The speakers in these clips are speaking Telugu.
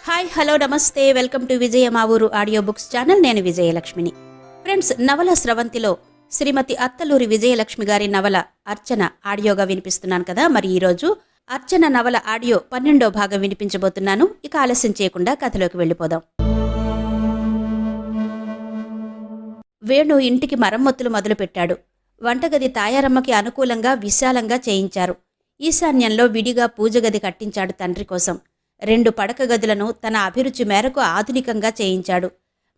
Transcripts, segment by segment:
హాయ్ హలో నమస్తే వెల్కమ్ టు విజయ మా ఊరు ఆడియో బుక్స్ ఛానల్. నేను విజయలక్ష్మిని. ఫ్రెండ్స్, నవల స్రవంతిలో శ్రీమతి అత్తలూరి విజయలక్ష్మి గారి నవల అర్చన ఆడియోగా వినిపిస్తున్నాను కదా. మరి ఈరోజు అర్చన నవల ఆడియో 12వ భాగం వినిపించబోతున్నాను. ఇక ఆలస్యం చేయకుండా కథలోకి వెళ్ళిపోదాం. వేణు ఇంటికి మరమ్మతులు మొదలుపెట్టాడు. వంటగది తాయారమ్మకి అనుకూలంగా విశాలంగా చేయించారు. ఈశాన్యంలో విడిగా పూజగది కట్టించాడు తండ్రి కోసం. 2 పడక గదులను తన అభిరుచి మేరకు ఆధునికంగా చేయించాడు.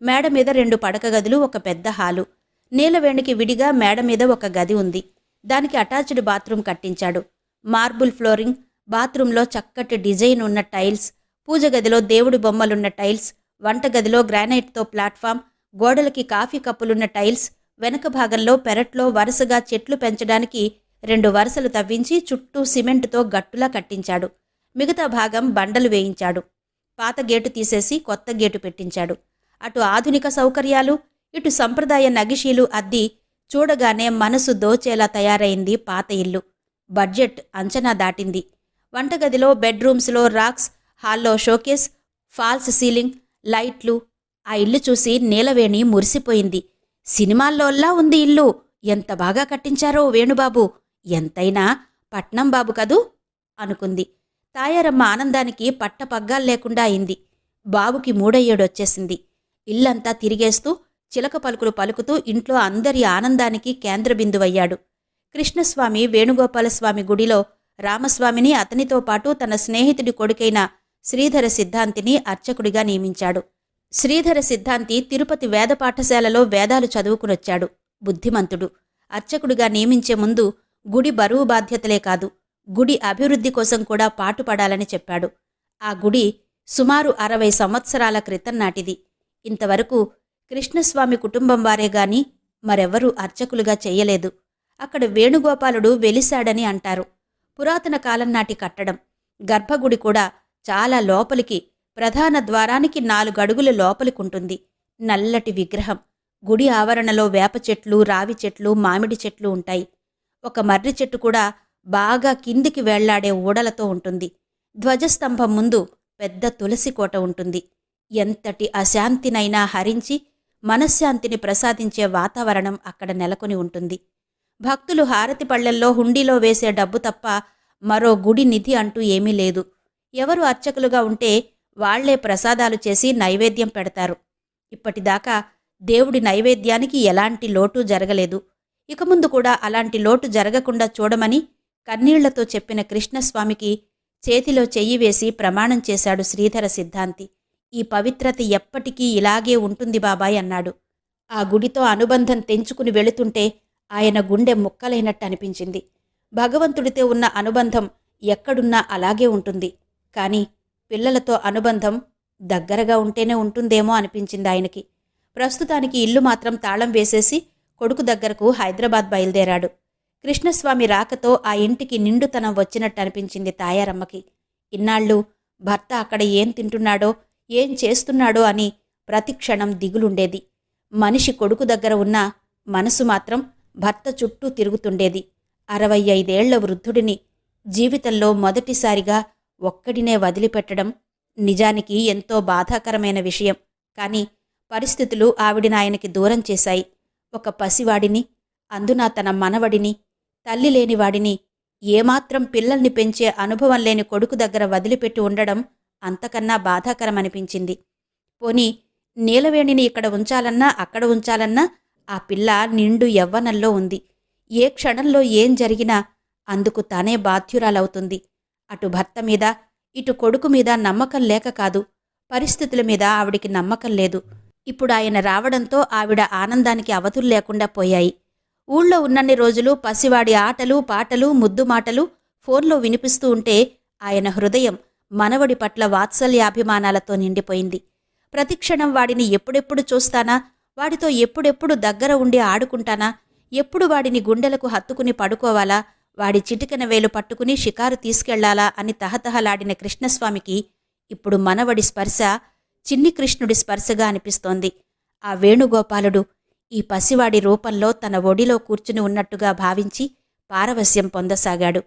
మేడ మీద 2 పడక గదులు, ఒక పెద్ద హాలు. నీలవేణికి విడిగా మేడ మీద ఒక గది ఉంది. దానికి అటాచ్డ్ బాత్రూమ్ కట్టించాడు. మార్బుల్ ఫ్లోరింగ్, బాత్రూంలో చక్కటి డిజైన్ ఉన్న టైల్స్, పూజగదిలో దేవుడి బొమ్మలున్న టైల్స్, వంటగదిలో గ్రానైట్తో ప్లాట్ఫామ్, గోడలకి కాఫీ కప్పులున్న టైల్స్, వెనక భాగంలో పెరట్లో వరుసగా చెట్లు పెంచడానికి 2 వరుసలు తవ్వించి చుట్టూ సిమెంటుతో గట్టులా కట్టించాడు. మిగతా భాగం బండలు వేయించాడు. పాత గేటు తీసేసి కొత్త గేటు పెట్టించాడు. అటు ఆధునిక సౌకర్యాలు, ఇటు సంప్రదాయ నగిషీలు అద్ది చూడగానే మనసు దోచేలా తయారైంది పాత ఇల్లు. బడ్జెట్ అంచనా దాటింది. వంటగదిలో, బెడ్రూమ్స్లో రాక్స్, హాల్లో షోకేస్, ఫాల్స్ సీలింగ్, లైట్లు. ఆ ఇల్లు చూసి నీలవేణి మురిసిపోయింది. సినిమాల్లోల్లా ఉంది ఇల్లు. ఎంత బాగా కట్టించారో వేణుబాబు, ఎంతైనా పట్నం బాబు కదూ అనుకుంది. తాయారమ్మ ఆనందానికి పట్టపగ్గాలు లేకుండా అయింది. బాబుకి 3వ ఏడొచ్చేసింది. ఇల్లంతా తిరిగేస్తూ చిలక పలుకులు పలుకుతూ ఇంట్లో అందరి ఆనందానికి కేంద్రబిందువయ్యాడు. కృష్ణస్వామి వేణుగోపాలస్వామి గుడిలో రామస్వామిని, అతనితో పాటు తన స్నేహితుడి కొడుకైన శ్రీధర సిద్ధాంతిని అర్చకుడిగా నియమించాడు. శ్రీధర సిద్ధాంతి తిరుపతి వేద పాఠశాలలో వేదాలు చదువుకునొచ్చాడు. బుద్ధిమంతుడు. అర్చకుడిగా నియమించే ముందు గుడి బరువు బాధ్యతలే కాదు, గుడి అభివృద్ధి కోసం కూడా పాటుపడాలని చెప్పాడు. ఆ గుడి సుమారు 60 సంవత్సరాల క్రితం నాటిది. ఇంతవరకు కృష్ణస్వామి కుటుంబం వారే గాని మరెవ్వరూ అర్చకులుగా చెయ్యలేదు. అక్కడ వేణుగోపాలుడు వెలిశాడని అంటారు. పురాతన కాలం నాటి కట్టడం. గర్భగుడి కూడా చాలా లోపలికి, ప్రధాన ద్వారానికి 4 అడుగుల లోపలికుంటుంది. నల్లటి విగ్రహం. గుడి ఆవరణలో వేప చెట్లు, రావి చెట్లు, మామిడి చెట్లు ఉంటాయి. ఒక మర్రి చెట్టు కూడా బాగా కిందికి వెళ్లాడే ఊడలతో ఉంటుంది. ధ్వజస్తంభం ముందు పెద్ద తులసి కోట ఉంటుంది. ఎంతటి అశాంతినైనా హరించి మనశ్శాంతిని ప్రసాదించే వాతావరణం అక్కడ నెలకొని ఉంటుంది. భక్తులు హారతి పళ్లెల్లో హుండీలో వేసే డబ్బు తప్ప మరో గుడి నిధి అంటూ ఏమీ లేదు. ఎవరు అర్చకులుగా ఉంటే వాళ్లే ప్రసాదాలు చేసి నైవేద్యం పెడతారు. ఇప్పటిదాకా దేవుడి నైవేద్యానికి ఎలాంటి లోటు జరగలేదు. ఇక ముందు కూడా అలాంటి లోటు జరగకుండా చూడమని కన్నీళ్లతో చెప్పిన కృష్ణస్వామికి చేతిలో చెయ్యి వేసి ప్రమాణం చేశాడు శ్రీధర సిద్ధాంతి. ఈ పవిత్రత ఎప్పటికీ ఇలాగే ఉంటుంది బాబాయ్ అన్నాడు. ఆ గుడితో అనుబంధం తెంచుకుని వెళుతుంటే ఆయన గుండె ముక్కలైనట్టు అనిపించింది. భగవంతుడితో ఉన్న అనుబంధం ఎక్కడున్నా అలాగే ఉంటుంది. కాని పిల్లలతో అనుబంధం దగ్గరగా ఉంటేనే ఉంటుందేమో అనిపించింది ఆయనకి. ప్రస్తుతానికి ఇల్లు మాత్రం తాళం వేసేసి కొడుకు దగ్గరకు హైదరాబాద్ బయలుదేరాడు. కృష్ణస్వామి రాకతో ఆ ఇంటికి నిండుతనం వచ్చినట్టు అనిపించింది తాయారమ్మకి. ఇన్నాళ్ళు భర్త అక్కడ ఏం తింటున్నాడో, ఏం చేస్తున్నాడో అని ప్రతిక్షణం దిగులుండేది. మనిషి కొడుకు దగ్గర ఉన్న మనసు మాత్రం భర్త చుట్టూ తిరుగుతుండేది. 65 ఏళ్ల వృద్ధుడిని జీవితంలో మొదటిసారిగా ఒక్కడినే వదిలిపెట్టడం నిజానికి ఎంతో బాధాకరమైన విషయం. కాని పరిస్థితులు ఆవిడిని ఆయనకి దూరం చేశాయి. ఒక పసివాడిని, అందునా తన మనవడిని, తల్లి లేనివాడిని, ఏమాత్రం పిల్లల్ని పెంచే అనుభవం లేని కొడుకు దగ్గర వదిలిపెట్టి ఉండడం అంతకన్నా బాధాకరమనిపించింది. పోనీ నీలవేణిని ఇక్కడ ఉంచాలన్నా, అక్కడ ఉంచాలన్నా ఆ పిల్ల నిండు యవ్వనంలో ఉంది. ఏ క్షణంలో ఏం జరిగినా అందుకు తానే బాధ్యురాలవుతుంది. అటు భర్త మీద, ఇటు కొడుకు మీద నమ్మకం లేక కాదు, పరిస్థితుల మీద ఆవిడికి నమ్మకం లేదు. ఇప్పుడు ఆయన రావడంతో ఆవిడ ఆనందానికి అవధులు లేకుండా పోయాయి. ఊళ్ళో ఉన్నన్ని రోజులు పసివాడి ఆటలు, పాటలు, ముద్దు మాటలు ఫోన్లో వినిపిస్తూ ఉంటే ఆయన హృదయం మనవడి పట్ల వాత్సల్యాభిమానాలతో నిండిపోయింది. ప్రతిక్షణం వాడిని ఎప్పుడెప్పుడు చూస్తానా, వాడితో ఎప్పుడెప్పుడు దగ్గర ఉండి ఆడుకుంటానా, ఎప్పుడు వాడిని గుండెలకు హత్తుకుని పడుకోవాలా, వాడి చిటికెన వేలు పట్టుకుని షికారు తీసుకెళ్లాలా అని తహతహలాడిన కృష్ణస్వామికి ఇప్పుడు మనవడి స్పర్శ చిన్ని కృష్ణుడి స్పర్శగా అనిపిస్తోంది. ఆ వేణుగోపాలుడు ఈ పసివాడి రూపంలో తన ఒడిలో కూర్చుని ఉన్నట్టుగా భావించి పారవస్యం పొందసాగాడు.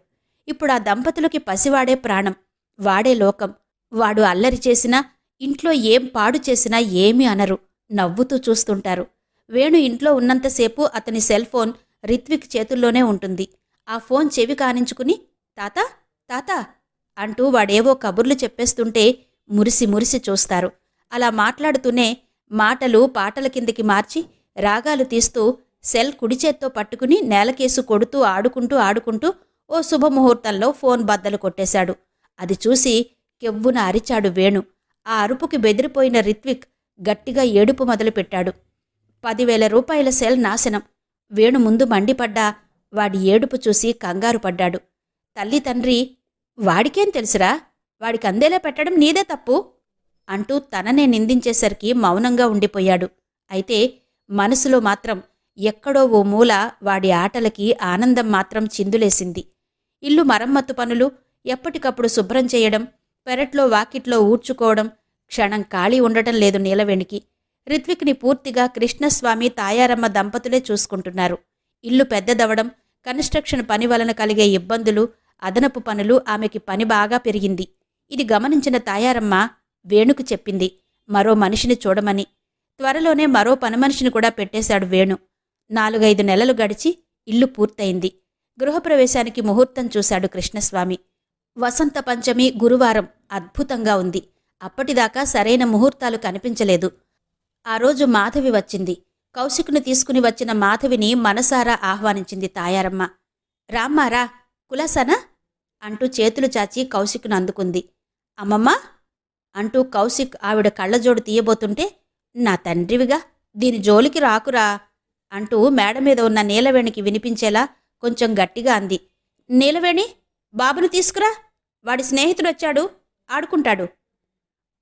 ఇప్పుడు ఆ దంపతులకి పసివాడే ప్రాణం, వాడే లోకం. వాడు అల్లరి చేసినా, ఇంట్లో ఏం పాడు చేసినా ఏమీ అనరు, నవ్వుతూ చూస్తుంటారు. వేణు ఇంట్లో ఉన్నంతసేపు అతని సెల్ ఫోన్ రిత్విక్ చేతుల్లోనే ఉంటుంది. ఆ ఫోన్ చెవి కానించుకుని తాతా తాతా అంటూ వాడేవో కబుర్లు చెప్పేస్తుంటే మురిసి మురిసి చూస్తారు. అలా మాట్లాడుతూనే మాటలు పాటల కిందకి మార్చి రాగాలు తీస్తూ సెల్ కుడిచేత్తో పట్టుకుని నేలకేసు కొడుతూ ఆడుకుంటూ ఓ శుభముహూర్తంలో ఫోన్ బద్దలు కొట్టేశాడు. అది చూసి కెవ్వున అరిచాడు వేణు. ఆ అరుపుకి బెదిరిపోయిన రిత్విక్ గట్టిగా ఏడుపు మొదలుపెట్టాడు. 10,000 రూపాయల సెల్ నాశనం. వేణు ముందు మండిపడ్డా వాడి ఏడుపు చూసి కంగారు పడ్డాడు. తల్లి తండ్రి వాడికేం తెలుసురా, వాడికి అందేలా పెట్టడం నీదే తప్పు అంటూ తననే నిందించేసరికి మౌనంగా ఉండిపోయాడు. అయితే మనసులో మాత్రం ఎక్కడో ఓ మూల వాడి ఆటలకి ఆనందం మాత్రం చిందులేసింది. ఇల్లు మరమ్మత్తు పనులు, ఎప్పటికప్పుడు శుభ్రం చేయడం, పెరట్లో వాకిట్లో ఊడ్చుకోవడం, క్షణం ఖాళీ ఉండటం లేదు నీలవేణికి. రిత్విక్ని పూర్తిగా కృష్ణస్వామి తాయారమ్మ దంపతులే చూసుకుంటున్నారు. ఇల్లు పెద్దదవడం, కన్స్ట్రక్షన్ పని వలన కలిగే ఇబ్బందులు, అదనపు పనులు ఆమెకి పని బాగా పెరిగింది. ఇది గమనించిన తాయారమ్మ వేణుకు చెప్పింది మరో మనిషిని చూడమని. త్వరలోనే మరో పనిమనిషిని కూడా పెట్టేశాడు వేణు. 4-5 నెలలు గడిచి ఇల్లు పూర్తయింది. గృహప్రవేశానికి ముహూర్తం చూశాడు కృష్ణస్వామి. వసంత పంచమి గురువారం అద్భుతంగా ఉంది. అప్పటిదాకా సరైన ముహూర్తాలు కనిపించలేదు. ఆ రోజు మాధవి వచ్చింది. కౌశిక్ను తీసుకుని వచ్చిన మాధవిని మనసారా ఆహ్వానించింది తాయారమ్మ. రామ్మారా, కులాసానా అంటూ చేతులు చాచి కౌశిక్ను అందుకుంది. అమ్మమ్మా అంటూ కౌశిక్ ఆవిడ కళ్ళజోడు తీయబోతుంటే, నా తండ్రివిగా దీని జోలికి రాకురా అంటూ మేడ మీద ఉన్న నీలవేణికి వినిపించేలా కొంచెం గట్టిగా అంది. నీలవేణి, బాబును తీసుకురా, వాడి స్నేహితుడొచ్చాడు, ఆడుకుంటాడు.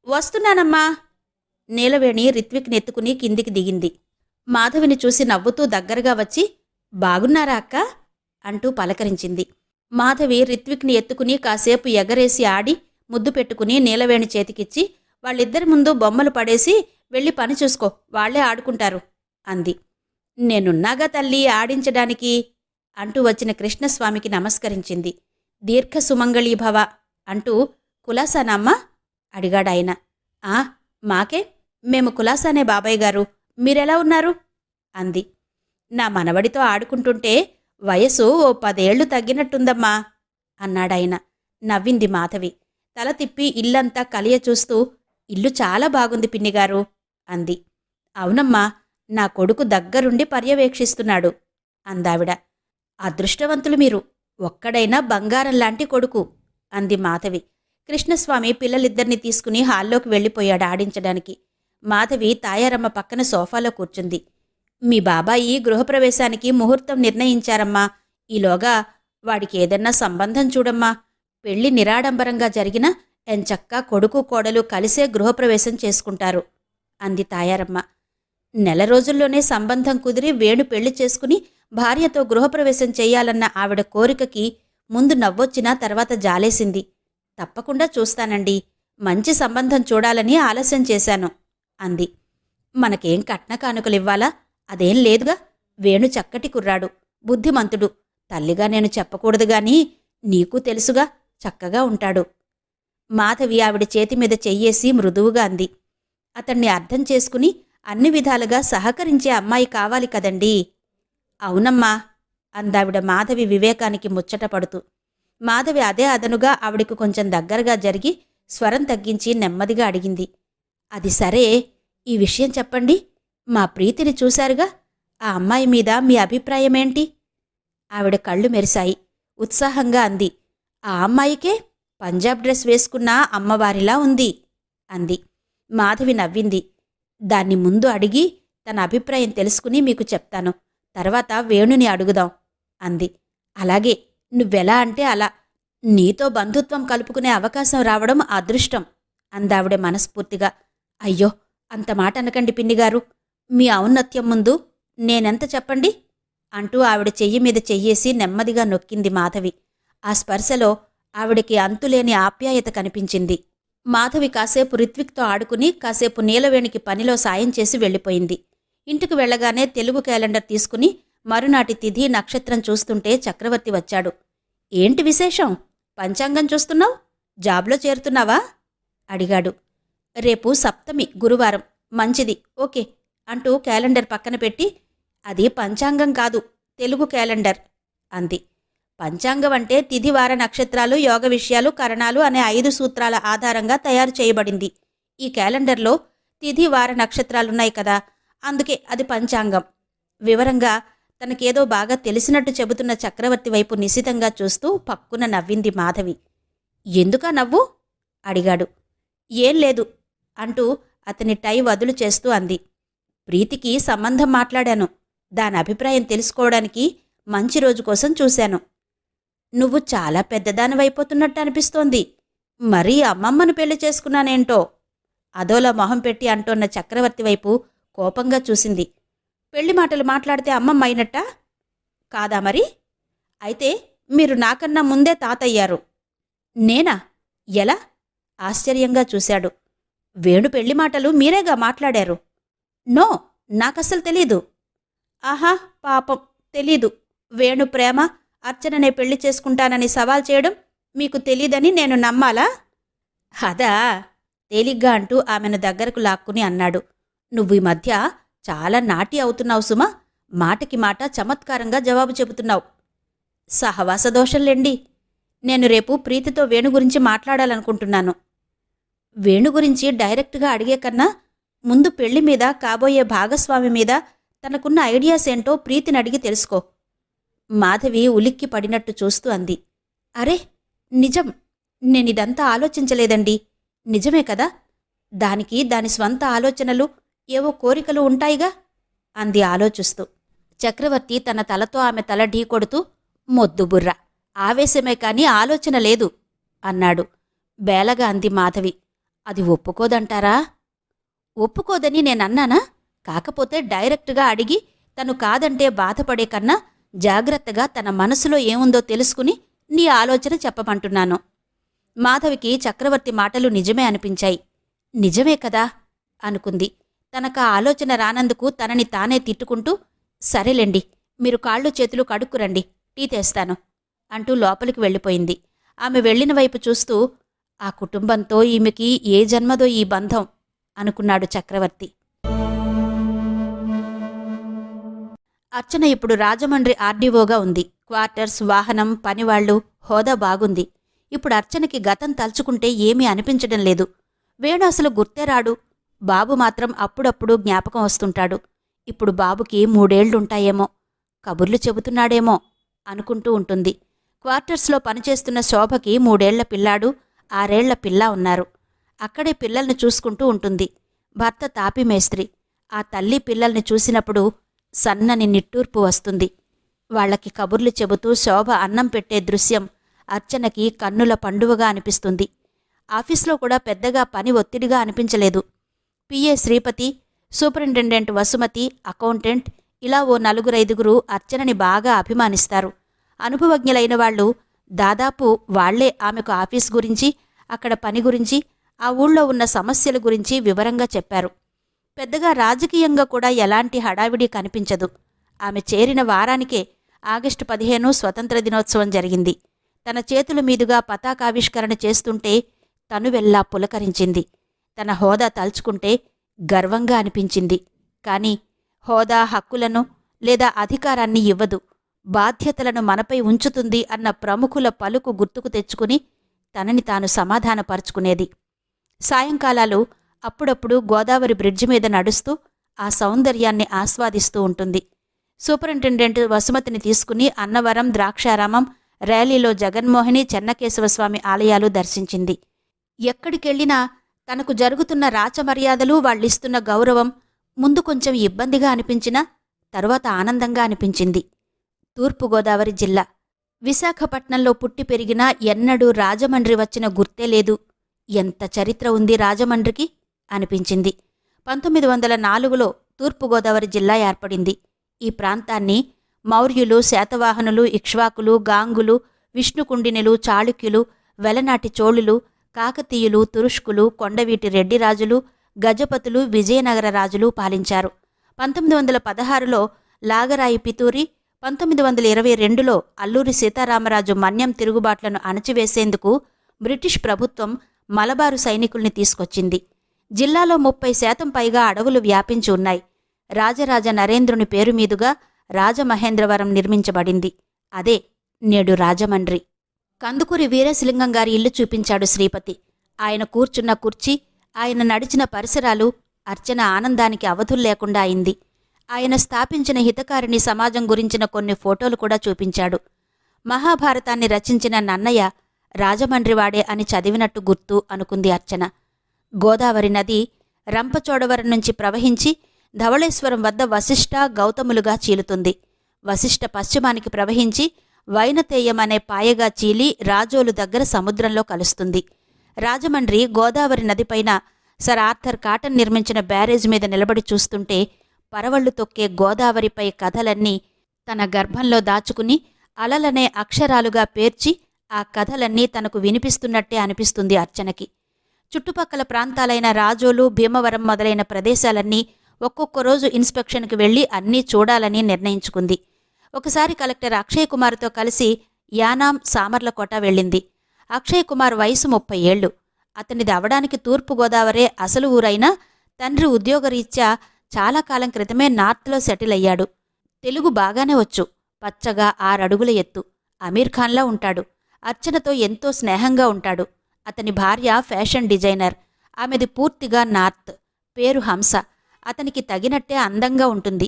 వస్తున్నానమ్మా. నీలవేణి రిత్విక్ని ఎత్తుకుని కిందికి దిగింది. మాధవిని చూసి నవ్వుతూ దగ్గరగా వచ్చి, బాగున్నారా అక్క అంటూ పలకరించింది. మాధవి రిత్విక్ని ఎత్తుకుని కాసేపు ఎగరేసి ఆడి ముద్దు పెట్టుకుని నీలవేణి చేతికిచ్చి, వాళ్ళిద్దరి ముందు బొమ్మలు పడేసి వెళ్ళి పని చూసుకో, వాళ్లే ఆడుకుంటారు అంది. నేనున్నాగా తల్లి ఆడించడానికి అంటూ వచ్చిన కృష్ణస్వామికి నమస్కరించింది. దీర్ఘ సుమంగళీభవ అంటూ, కులాసానమ్మా అడిగాడాయన. ఆ మాకే, మేము కులాసానే బాబాయ్ గారు, మీరెలా ఉన్నారు అంది. నా మనవడితో ఆడుకుంటుంటే వయసు ఓ 10 ఏళ్లు తగ్గినట్టుందమ్మా అన్నాడాయన. నవ్వింది మాధవి. తల తిప్పి ఇల్లంతా కలియ చూస్తూ, ఇల్లు చాలా బాగుంది పిన్నిగారు అంది. అవునమ్మా, నా కొడుకు దగ్గరుండి పర్యవేక్షిస్తున్నాడు అందావిడ. అదృష్టవంతులు మీరు, ఒక్కడైనా బంగారంలాంటి కొడుకు అంది మాధవి. కృష్ణస్వామి పిల్లలిద్దరినీ తీసుకుని హాల్లోకి వెళ్ళిపోయాడు ఆడించడానికి. మాధవి తాయారమ్మ పక్కన సోఫాలో కూర్చుంది. మీ బాబాయి గృహప్రవేశానికి ముహూర్తం నిర్ణయించారమ్మా, ఈలోగా వాడికి ఏదన్నా సంబంధం చూడమ్మా. పెళ్లి నిరాడంబరంగా జరిగినా ఎంచక్కా కొడుకు కోడలు కలిసే గృహప్రవేశం చేసుకుంటారు అంది తాయారమ్మ. 1 రోజుల్లోనే సంబంధం కుదిరి వేణు పెళ్లి చేసుకుని భార్యతో గృహప్రవేశం చెయ్యాలన్న ఆవిడ కోరికకి ముందు నవ్వొచ్చినా తర్వాత జాలేసింది. తప్పకుండా చూస్తానండి, మంచి సంబంధం చూడాలని ఆలస్యం చేశాను అంది. మనకేం కట్న కానుకలివ్వాలా? అదేం లేదుగా. వేణు చక్కటి కుర్రాడు, బుద్ధిమంతుడు. తల్లిగా నేను చెప్పకూడదుగాని నీకు తెలుసుగా, చక్కగా ఉంటాడు. మాధవి ఆవిడ చేతిమీద చెయ్యేసి మృదువుగా అంది. అతన్ని అర్థం చేసుకుని అన్ని విధాలుగా సహకరించే అమ్మాయి కావాలి కదండీ. అవునమ్మా అందావిడ మాధవి వివేకానికి ముచ్చటపడుతూ. మాధవి అదే అదనుగా ఆవిడకు కొంచెం దగ్గరగా జరిగి స్వరం తగ్గించి నెమ్మదిగా అడిగింది. అది సరే, ఈ విషయం చెప్పండి. మా ప్రీతిని చూశారుగా, ఆ అమ్మాయి మీద మీ అభిప్రాయమేంటి? ఆవిడ కళ్ళు మెరిశాయి. ఉత్సాహంగా అంది. ఆ అమ్మాయికే పంజాబ్ డ్రెస్ వేసుకున్న అమ్మవారిలా ఉంది అంది. మాధవి నవ్వింది. దాన్ని ముందు అడిగి తన అభిప్రాయం తెలుసుకుని మీకు చెప్తాను, తర్వాత వేణుని అడుగుదాం అంది. అలాగే, నువ్వెలా అంటే అలా. నీతో బంధుత్వం కలుపుకునే అవకాశం రావడం అదృష్టం అందావిడ మనస్ఫూర్తిగా. అయ్యో, అంత మాట అనకండి పిన్నిగారు, మీ ఔన్నత్యం ముందు నేనెంత చెప్పండి అంటూ ఆవిడ చెయ్యి మీద చెయ్యేసి నెమ్మదిగా నొక్కింది మాధవి. ఆ స్పర్శలో ఆవిడకి అంతులేని ఆప్యాయత కనిపించింది. మాధవి కాసేపు రిత్విక్తో ఆడుకుని కాసేపు నీలవేణికి పనిలో సాయం చేసి వెళ్ళిపోయింది. ఇంటికి వెళ్లగానే తెలుగు క్యాలెండర్ తీసుకుని మరునాటి తిథి నక్షత్రం చూస్తుంటే చక్రవర్తి వచ్చాడు. ఏంటి విశేషం? పంచాంగం చూస్తున్నావు? జాబ్లో చేరుతున్నావా అడిగాడు. రేపు సప్తమి గురువారం. మంచిది, ఓకే అంటూ క్యాలెండర్ పక్కన పెట్టి, అది పంచాంగం కాదు, తెలుగు క్యాలెండర్ అంది. పంచాంగం అంటే తిథి వార నక్షత్రాలు యోగ విషయాలు కరణాలు అనే 5 సూత్రాల ఆధారంగా తయారు చేయబడింది. ఈ క్యాలెండర్లో తిథి వార నక్షత్రాలున్నాయి కదా, అందుకే అది పంచాంగం. వివరంగా తనకేదో బాగా తెలిసినట్టు చెబుతున్న చక్రవర్తి వైపు నిశితంగా చూస్తూ పక్కున నవ్వింది మాధవి. ఎందుకా నవ్వు అడిగాడు. ఏం లేదు అంటూ అతని టై వదులు చేస్తూ అంది. ప్రీతికి సంబంధం మాట్లాడాను. దాని అభిప్రాయం తెలుసుకోవడానికి మంచి రోజు కోసం చూశాను. నువ్వు చాలా పెద్దదానివైపోతున్నట్టు అనిపిస్తోంది. మరీ అమ్మమ్మను పెళ్లి చేసుకున్నానేంటో అదోలా మొహం పెట్టి అంటోన్న చక్రవర్తి వైపు కోపంగా చూసింది. పెళ్లి మాటలు మాట్లాడితే అమ్మమ్మ అయినట్టా? కాదా మరి? అయితే మీరు నాకన్నా ముందే తాతయ్యారు. నేనా? ఎలా? ఆశ్చర్యంగా చూశాడు. వేణు పెళ్లి మాటలు మీరేగా మాట్లాడారు. నో, నాకస్సలు తెలీదు. ఆహా, పాపం తెలీదు. వేణు ప్రేమ అర్చననే పెళ్లి చేసుకుంటానని సవాల్ చేయడం మీకు తెలీదని నేను నమ్మాలా? అదా? తేలిగ్గా అంటూ ఆమెను దగ్గరకు లాక్కుని అన్నాడు. నువ్వు ఈ మధ్య చాలా నాటి అవుతున్నావు సుమా. మాటకి మాట చమత్కారంగా జవాబు చెబుతున్నావు. సహవాస దోషంలేండి. నేను రేపు ప్రీతితో వేణు గురించి మాట్లాడాలనుకుంటున్నాను. వేణు గురించి డైరెక్ట్గా అడిగే కన్నా ముందు పెళ్లి మీద, కాబోయే భాగస్వామి మీద తనకున్న ఐడియాస్ ఏంటో ప్రీతిని అడిగి తెలుసుకో. మాధవి ఉలిక్కి పడినట్టు చూస్తూ అంది. అరే నిజం, నేనిదంతా ఆలోచించలేదండి. నిజమే కదా, దానికి దాని స్వంత ఆలోచనలు, ఏవో కోరికలు ఉంటాయిగా అంది ఆలోచిస్తూ. చక్రవర్తి తన తలతో ఆమె తల ఢీకొడుతూ, మొద్దు బుర్ర, ఆవేశమే కాని ఆలోచన లేదు అన్నాడు. బేలగా అంది మాధవి. అది ఒప్పుకోదంటారా? ఒప్పుకోదని నేనన్నానా? కాకపోతే డైరెక్ట్గా అడిగి తను కాదంటే బాధపడే కన్నా జాగ్రత్తగా తన మనసులో ఏముందో తెలుసుకుని నీ ఆలోచన చెప్పమంటున్నాను. మాధవికి చక్రవర్తి మాటలు నిజమే అనిపించాయి. నిజమే కదా అనుకుంది. తనకా ఆలోచన రానందుకు తనని తానే తిట్టుకుంటూ, సరేలేండి, మీరు కాళ్ళు చేతులు కడుక్కురండి, టీ తెస్తాను అంటూ లోపలికి వెళ్ళిపోయింది. ఆమె వెళ్లిన వైపు చూస్తూ, ఆ కుటుంబంతో ఈమెకి ఏ జన్మదో ఈ బంధం అనుకున్నాడు చక్రవర్తి. అర్చన ఇప్పుడు రాజమండ్రి ఆర్డీఓగా ఉంది. క్వార్టర్స్, వాహనం, పనివాళ్లు, హోదా బాగుంది. ఇప్పుడు అర్చనకి గతం తలుచుకుంటే ఏమీ అనిపించడం లేదు. వేణు అసలు గుర్తేరాడు. బాబు మాత్రం అప్పుడప్పుడు జ్ఞాపకం వస్తుంటాడు. ఇప్పుడు బాబుకి 3 ఏళ్లుంటాయేమో, కబుర్లు చెబుతున్నాడేమో అనుకుంటూ ఉంటుంది. క్వార్టర్స్లో పనిచేస్తున్న శోభకి 3 ఏళ్ల పిల్లాడు, 6 ఏళ్ల పిల్ల ఉన్నారు. అక్కడే పిల్లల్ని చూసుకుంటూ ఉంటుంది. భర్త తాపి మేస్త్రి. ఆ తల్లి పిల్లల్ని చూసినప్పుడు సన్నని నిట్టూర్పు వస్తుంది. వాళ్లకి కబుర్లు చెబుతూ శోభ అన్నం పెట్టే దృశ్యం అర్చనకి కన్నుల పండువగా అనిపిస్తుంది. ఆఫీస్లో కూడా పెద్దగా పని ఒత్తిడిగా అనిపించలేదు. PA Sripathi, superintendent Vasumathi, accountant, ఇలా ఓ 4-5 అర్చనని బాగా అభిమానిస్తారు. అనుభవజ్ఞులైన వాళ్లు దాదాపు వాళ్లే ఆమెకు ఆఫీస్ గురించి, అక్కడ పని గురించి, ఆ ఊళ్ళో ఉన్న సమస్యల గురించి వివరంగా చెప్పారు. పెద్దగా రాజకీయంగా కూడా ఎలాంటి హడావిడి కనిపించదు. ఆమె చేరిన వారానికే ఆగస్టు 15 స్వతంత్ర దినోత్సవం జరిగింది. తన చేతుల మీదుగా పతాకావిష్కరణ చేస్తుంటే తనువెల్లా పులకరించింది. తన హోదా తలుచుకుంటే గర్వంగా అనిపించింది. కాని హోదా హక్కులను లేదా అధికారాన్ని ఇవ్వదు, బాధ్యతలను మనపై ఉంచుతుంది అన్న ప్రముఖుల పలుకు గుర్తుకు తెచ్చుకుని తనని తాను సమాధానపరుచుకునేది. సాయంకాలాలు అప్పుడప్పుడు గోదావరి బ్రిడ్జి మీద నడుస్తూ ఆ సౌందర్యాన్ని ఆస్వాదిస్తూ ఉంటుంది. సూపరింటెండెంట్ వసుమతిని తీసుకుని అన్నవరం, ద్రాక్షారామం, ర్యాలీలో జగన్మోహిని, చెన్నకేశవస్వామి ఆలయాలు దర్శించింది. ఎక్కడికెళ్లినా తనకు జరుగుతున్న రాచమర్యాదలు, వాళ్ళిస్తున్న గౌరవం ముందు కొంచెం ఇబ్బందిగా అనిపించినా తరువాత ఆనందంగా అనిపించింది. తూర్పుగోదావరి జిల్లా విశాఖపట్నంలో పుట్టి పెరిగినా ఎన్నడూ రాజమండ్రి వచ్చిన గుర్తే లేదు. ఎంత చరిత్ర ఉంది రాజమండ్రికి అనిపించింది. 1904లో తూర్పుగోదావరి జిల్లా ఏర్పడింది. ఈ ప్రాంతాన్ని మౌర్యులు, శాతవాహనులు, ఇక్ష్వాకులు, గాంగులు, విష్ణుకుండినులు, చాళుక్యులు, వెలనాటి చోళులు, కాకతీయులు, తురుష్కులు, కొండవీటి రెడ్డిరాజులు, గజపతులు, విజయనగర రాజులు పాలించారు. 1916లో లాగరాయి పితూరి, 1922లో అల్లూరి సీతారామరాజు మన్యం తిరుగుబాట్లను అణచివేసేందుకు బ్రిటిష్ ప్రభుత్వం మలబారు సైనికుల్ని తీసుకొచ్చింది. జిల్లాలో 30% పైగా అడవులు వ్యాపించి ఉన్నాయి. రాజరాజ నరేంద్రుని పేరు మీదుగా రాజమహేంద్రవరం నిర్మించబడింది. అదే నేడు రాజమండ్రి. కందుకూరి వీరేశలింగం గారి ఇల్లు చూపించాడు శ్రీపతి. ఆయన కూర్చున్న కుర్చీ, ఆయన నడిచిన పరిసరాలు అర్చన ఆనందానికి అవధుల్లేకుండా అయింది. ఆయన స్థాపించిన హితకారిణి సమాజం గురించిన కొన్ని ఫోటోలు కూడా చూపించాడు. మహాభారతాన్ని రచించిన నన్నయ్య రాజమండ్రివాడే అని చదివినట్టు గుర్తు అనుకుంది అర్చన. గోదావరి నది రంపచోడవరం నుంచి ప్రవహించి ధవళేశ్వరం వద్ద వశిష్ఠ గౌతములుగా చీలుతుంది. వశిష్ఠ పశ్చిమానికి ప్రవహించి వైనతేయం అనే పాయగా చీలి రాజోలు దగ్గర సముద్రంలో కలుస్తుంది. రాజమండ్రి గోదావరి నదిపైన సర్ ఆర్థర్ కాటన్ నిర్మించిన బ్యారేజ్ మీద నిలబడి చూస్తుంటే పరవళ్లు తొక్కే గోదావరిపై కథలన్నీ తన గర్భంలో దాచుకుని అలలనే అక్షరాలుగా పేర్చి ఆ కథలన్నీ తనకు వినిపిస్తున్నట్టే అనిపిస్తుంది అర్చనకి. చుట్టుపక్కల ప్రాంతాలైన రాజోలు, భీమవరం మొదలైన ప్రదేశాలన్నీ ఒక్కొక్క రోజు ఇన్స్పెక్షన్కి వెళ్లి అన్నీ చూడాలని నిర్ణయించుకుంది. ఒకసారి కలెక్టర్ అక్షయ్ కుమార్తో కలిసి యానాం, సామర్లకోట వెళ్ళింది. అక్షయ్ కుమార్ వయసు 30 ఏళ్లు. అతనిది అవడానికి తూర్పుగోదావరే అసలు ఊరైనా తండ్రి ఉద్యోగరీత్యా చాలా కాలం క్రితమే నార్త్లో సెటిల్ అయ్యాడు. తెలుగు బాగానే వచ్చు. పచ్చగా 6 అడుగుల ఎత్తు. అమీర్ ఖాన్లా ఉంటాడు. అర్చనతో ఎంతో స్నేహంగా ఉంటాడు. అతని భార్య ఫ్యాషన్ డిజైనర్. ఆమెది పూర్తిగా నార్త్. పేరు హంస. అతనికి తగినట్టే అందంగా ఉంటుంది.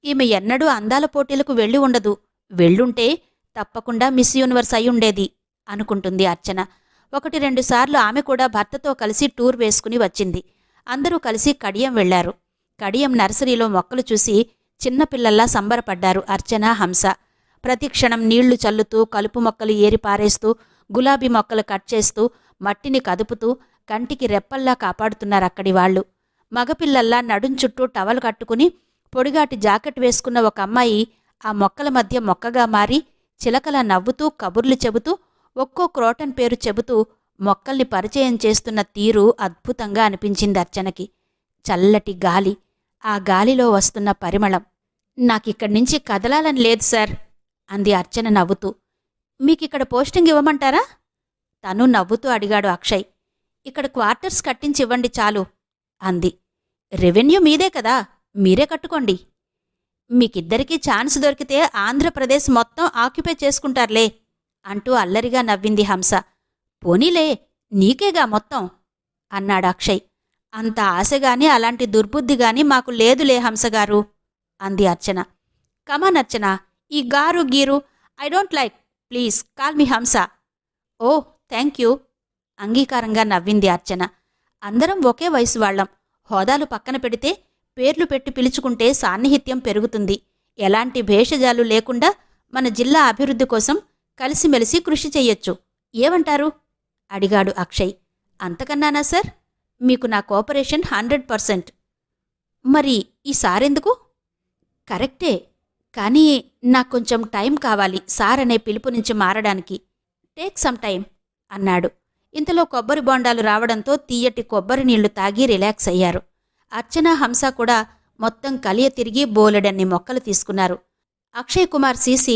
ఈమె ఎన్నడూ అందాల పోటీలకు వెళ్ళి ఉండదు. వెళ్ళుంటే తప్పకుండా మిస్ యూనివర్స్ అయ్యుండేది అనుకుంటుంది అర్చన. 1-2 సార్లు ఆమె కూడా భర్తతో కలిసి టూర్ వేసుకుని వచ్చింది. అందరూ కలిసి కడియం వెళ్లారు. కడియం నర్సరీలో మొక్కలు చూసి చిన్నపిల్లల్లా సంబరపడ్డారు అర్చన, హంస. ప్రతిక్షణం నీళ్లు చల్లుతూ, కలుపు మొక్కలు ఏరి పారేస్తూ, గులాబీ మొక్కలు కట్ చేస్తూ, మట్టిని కదుపుతూ కంటికి రెప్పల్లా కాపాడుతున్నారక్కడి వాళ్లు. మగపిల్లల్లా నడుం చుట్టూ టవల్ కట్టుకుని పొడిగాటి జాకెట్ వేసుకున్న ఒక అమ్మాయి ఆ మొక్కల మధ్య మొక్కగా మారి చిలకలా నవ్వుతూ కబుర్లు చెబుతూ ఒక్కో క్రోటన్ పేరు చెబుతూ మొక్కల్ని పరిచయం చేస్తున్న తీరు అద్భుతంగా అనిపించింది అర్చనకి. చల్లటి గాలి, ఆ గాలిలో వస్తున్న పరిమళం. నాకిక్కడి నుంచి కదలాలని లేదు సార్ అంది అర్చన నవ్వుతూ. మీకిక్కడ పోస్టింగ్ ఇవ్వమంటారా? తను నవ్వుతూ అడిగాడు అక్షయ్. ఇక్కడ క్వార్టర్స్ కట్టించివ్వండి చాలు అంది. రెవెన్యూ మీదే కదా, మీరే కట్టుకోండి. మీకిద్దరికీ ఛాన్స్ దొరికితే ఆంధ్రప్రదేశ్ మొత్తం ఆక్యుపై చేసుకుంటారులే అంటూ అల్లరిగా నవ్వింది హంస. పోనీలే, నీకేగా మొత్తం అన్నాడు అక్షయ్. అంత ఆశగాని అలాంటి దుర్బుద్ధిగాని మాకు లేదులే హంసగారు అంది అర్చన. కమాన్ అర్చన, ఈ గారు gear I don't like, please call me హంస. ఓ థ్యాంక్ యూ అంగీకారంగా నవ్వింది అర్చన. అందరం ఒకే వయసు వాళ్లం. హోదాలు పక్కన పెడితే పేర్లు పెట్టి పిలుచుకుంటే సాన్నిహిత్యం పెరుగుతుంది. ఎలాంటి భేషజాలు లేకుండా మన జిల్లా అభివృద్ధి కోసం కలిసిమెలిసి కృషి చెయ్యొచ్చు. ఏమంటారు అడిగాడు అక్షయ్. అంతకన్నానా సార్? మీకు నా కోఆపరేషన్ 100%. మరి ఈసారెందుకు? కరెక్టే, కానీ నాకొంచెం టైం కావాలి సార్ అనే పిలుపు నుంచి మారడానికి. టేక్ సమ్ టైం అన్నాడు. ఇంతలో కొబ్బరి బొండాలు రావడంతో తీయటి కొబ్బరి నీళ్లు తాగి రిలాక్స్ అయ్యారు. అర్చన, హంస కూడా మొత్తం కలియ తిరిగి బోలెడన్ని మొక్కలు తీసుకున్నారు. అక్షయ్ కుమార్ సీసీ,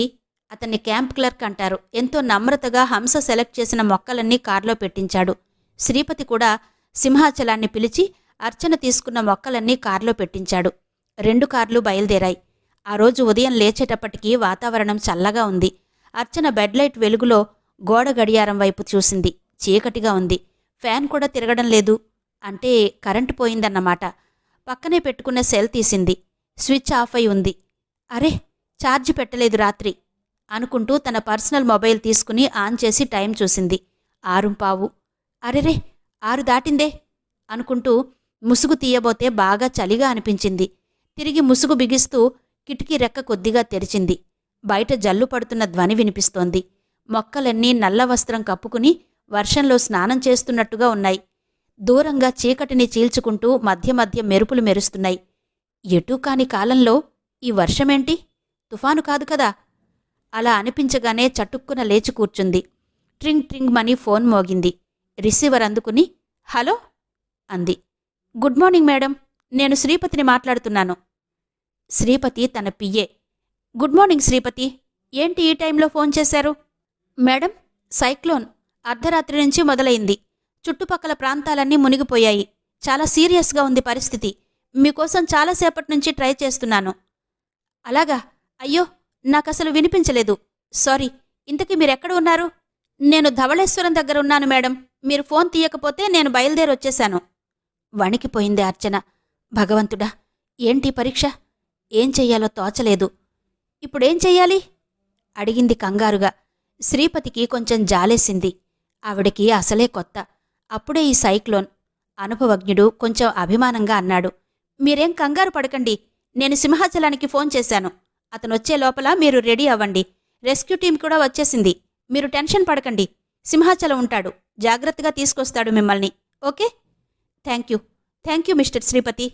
అతన్ని క్యాంప్ క్లర్క్ అంటారు, ఎంతో నమ్రతగా హంస సెలెక్ట్ చేసిన మొక్కలన్నీ కారులో పెట్టించాడు. శ్రీపతి కూడా సింహాచలాన్ని పిలిచి అర్చన తీసుకున్న మొక్కలన్నీ కారులో పెట్టించాడు. 2 కార్లు బయలుదేరాయి. ఆ రోజు ఉదయం లేచేటప్పటికీ వాతావరణం చల్లగా ఉంది. అర్చన బెడ్లైట్ వెలుగులో గోడ గడియారం వైపు చూసింది. చీకటిగా ఉంది. ఫ్యాన్ కూడా తిరగడం లేదు. అంటే కరెంటు పోయిందన్నమాట. పక్కనే పెట్టుకున్న సెల్ తీసింది. స్విచ్ ఆఫ్ అయి ఉంది. అరే, ఛార్జి పెట్టలేదు రాత్రి అనుకుంటూ తన పర్సనల్ మొబైల్ తీసుకుని ఆన్ చేసి టైం చూసింది. 6:15. అరెరే, 6 దాటిందే అనుకుంటూ ముసుగు తీయబోతే బాగా చలిగా అనిపించింది. తిరిగి ముసుగు బిగిస్తూ కిటికీ రెక్క కొద్దిగా తెరిచింది. బయట జల్లు పడుతున్న ధ్వని వినిపిస్తోంది. మొక్కలన్నీ నల్ల వస్త్రం కప్పుకుని వర్షంలో స్నానం చేస్తున్నట్టుగా ఉన్నాయి. దూరంగా చీకటిని చీల్చుకుంటూ మధ్య మధ్య మెరుపులు మెరుస్తున్నాయి. ఎటూ కాని కాలంలో ఈ వర్షమేంటి? తుఫాను కాదు కదా? అలా అనిపించగానే చటుక్కున లేచి కూర్చుంది. ట్రింగ్ ట్రింగ్ మని ఫోన్ మోగింది. రిసీవర్ అందుకుని హలో అంది. గుడ్ మార్నింగ్ మేడం, నేను శ్రీపతిని మాట్లాడుతున్నాను. శ్రీపతి తన పిఏ. గుడ్ మార్నింగ్ శ్రీపతి, ఏంటి ఈ టైంలో ఫోన్ చేశారు? మేడం, సైక్లోన్ అర్ధరాత్రి నుంచి మొదలైంది. చుట్టుపక్కల ప్రాంతాలన్నీ మునిగిపోయాయి. చాలా సీరియస్గా ఉంది పరిస్థితి. మీకోసం చాలాసేపటి నుంచి ట్రై చేస్తున్నాను. అలాగా? అయ్యో, నాకసలు వినిపించలేదు. సారీ. ఇంతకీ మీరెక్కడ ఉన్నారు? నేను ధవళేశ్వరం దగ్గర ఉన్నాను మేడం. మీరు ఫోన్ తీయకపోతే నేను బయలుదేరొచ్చేశాను. వణికిపోయింది అర్చన. భగవంతుడా, ఏంటి పరీక్ష? ఏం చెయ్యాలో తోచలేదు. ఇప్పుడేం చెయ్యాలి? అడిగింది కంగారుగా. శ్రీపతికి కొంచెం జాలేసింది. ఆవిడకి అసలే కొత్త. అప్పుడే ఈ సైక్లోన్. అనుభవజ్ఞుడు కొంచెం అభిమానంగా అన్నాడు. మీరేం కంగారు పడకండి. నేను సింహాచలానికి ఫోన్ చేశాను. అతనొచ్చే లోపల మీరు రెడీ అవ్వండి. రెస్క్యూ టీం కూడా వచ్చేసింది. మీరు టెన్షన్ పడకండి. సింహాచలం ఉంటాడు. జాగ్రత్తగా తీసుకొస్తాడు మిమ్మల్ని. Okay? Thank you mister Sripathi.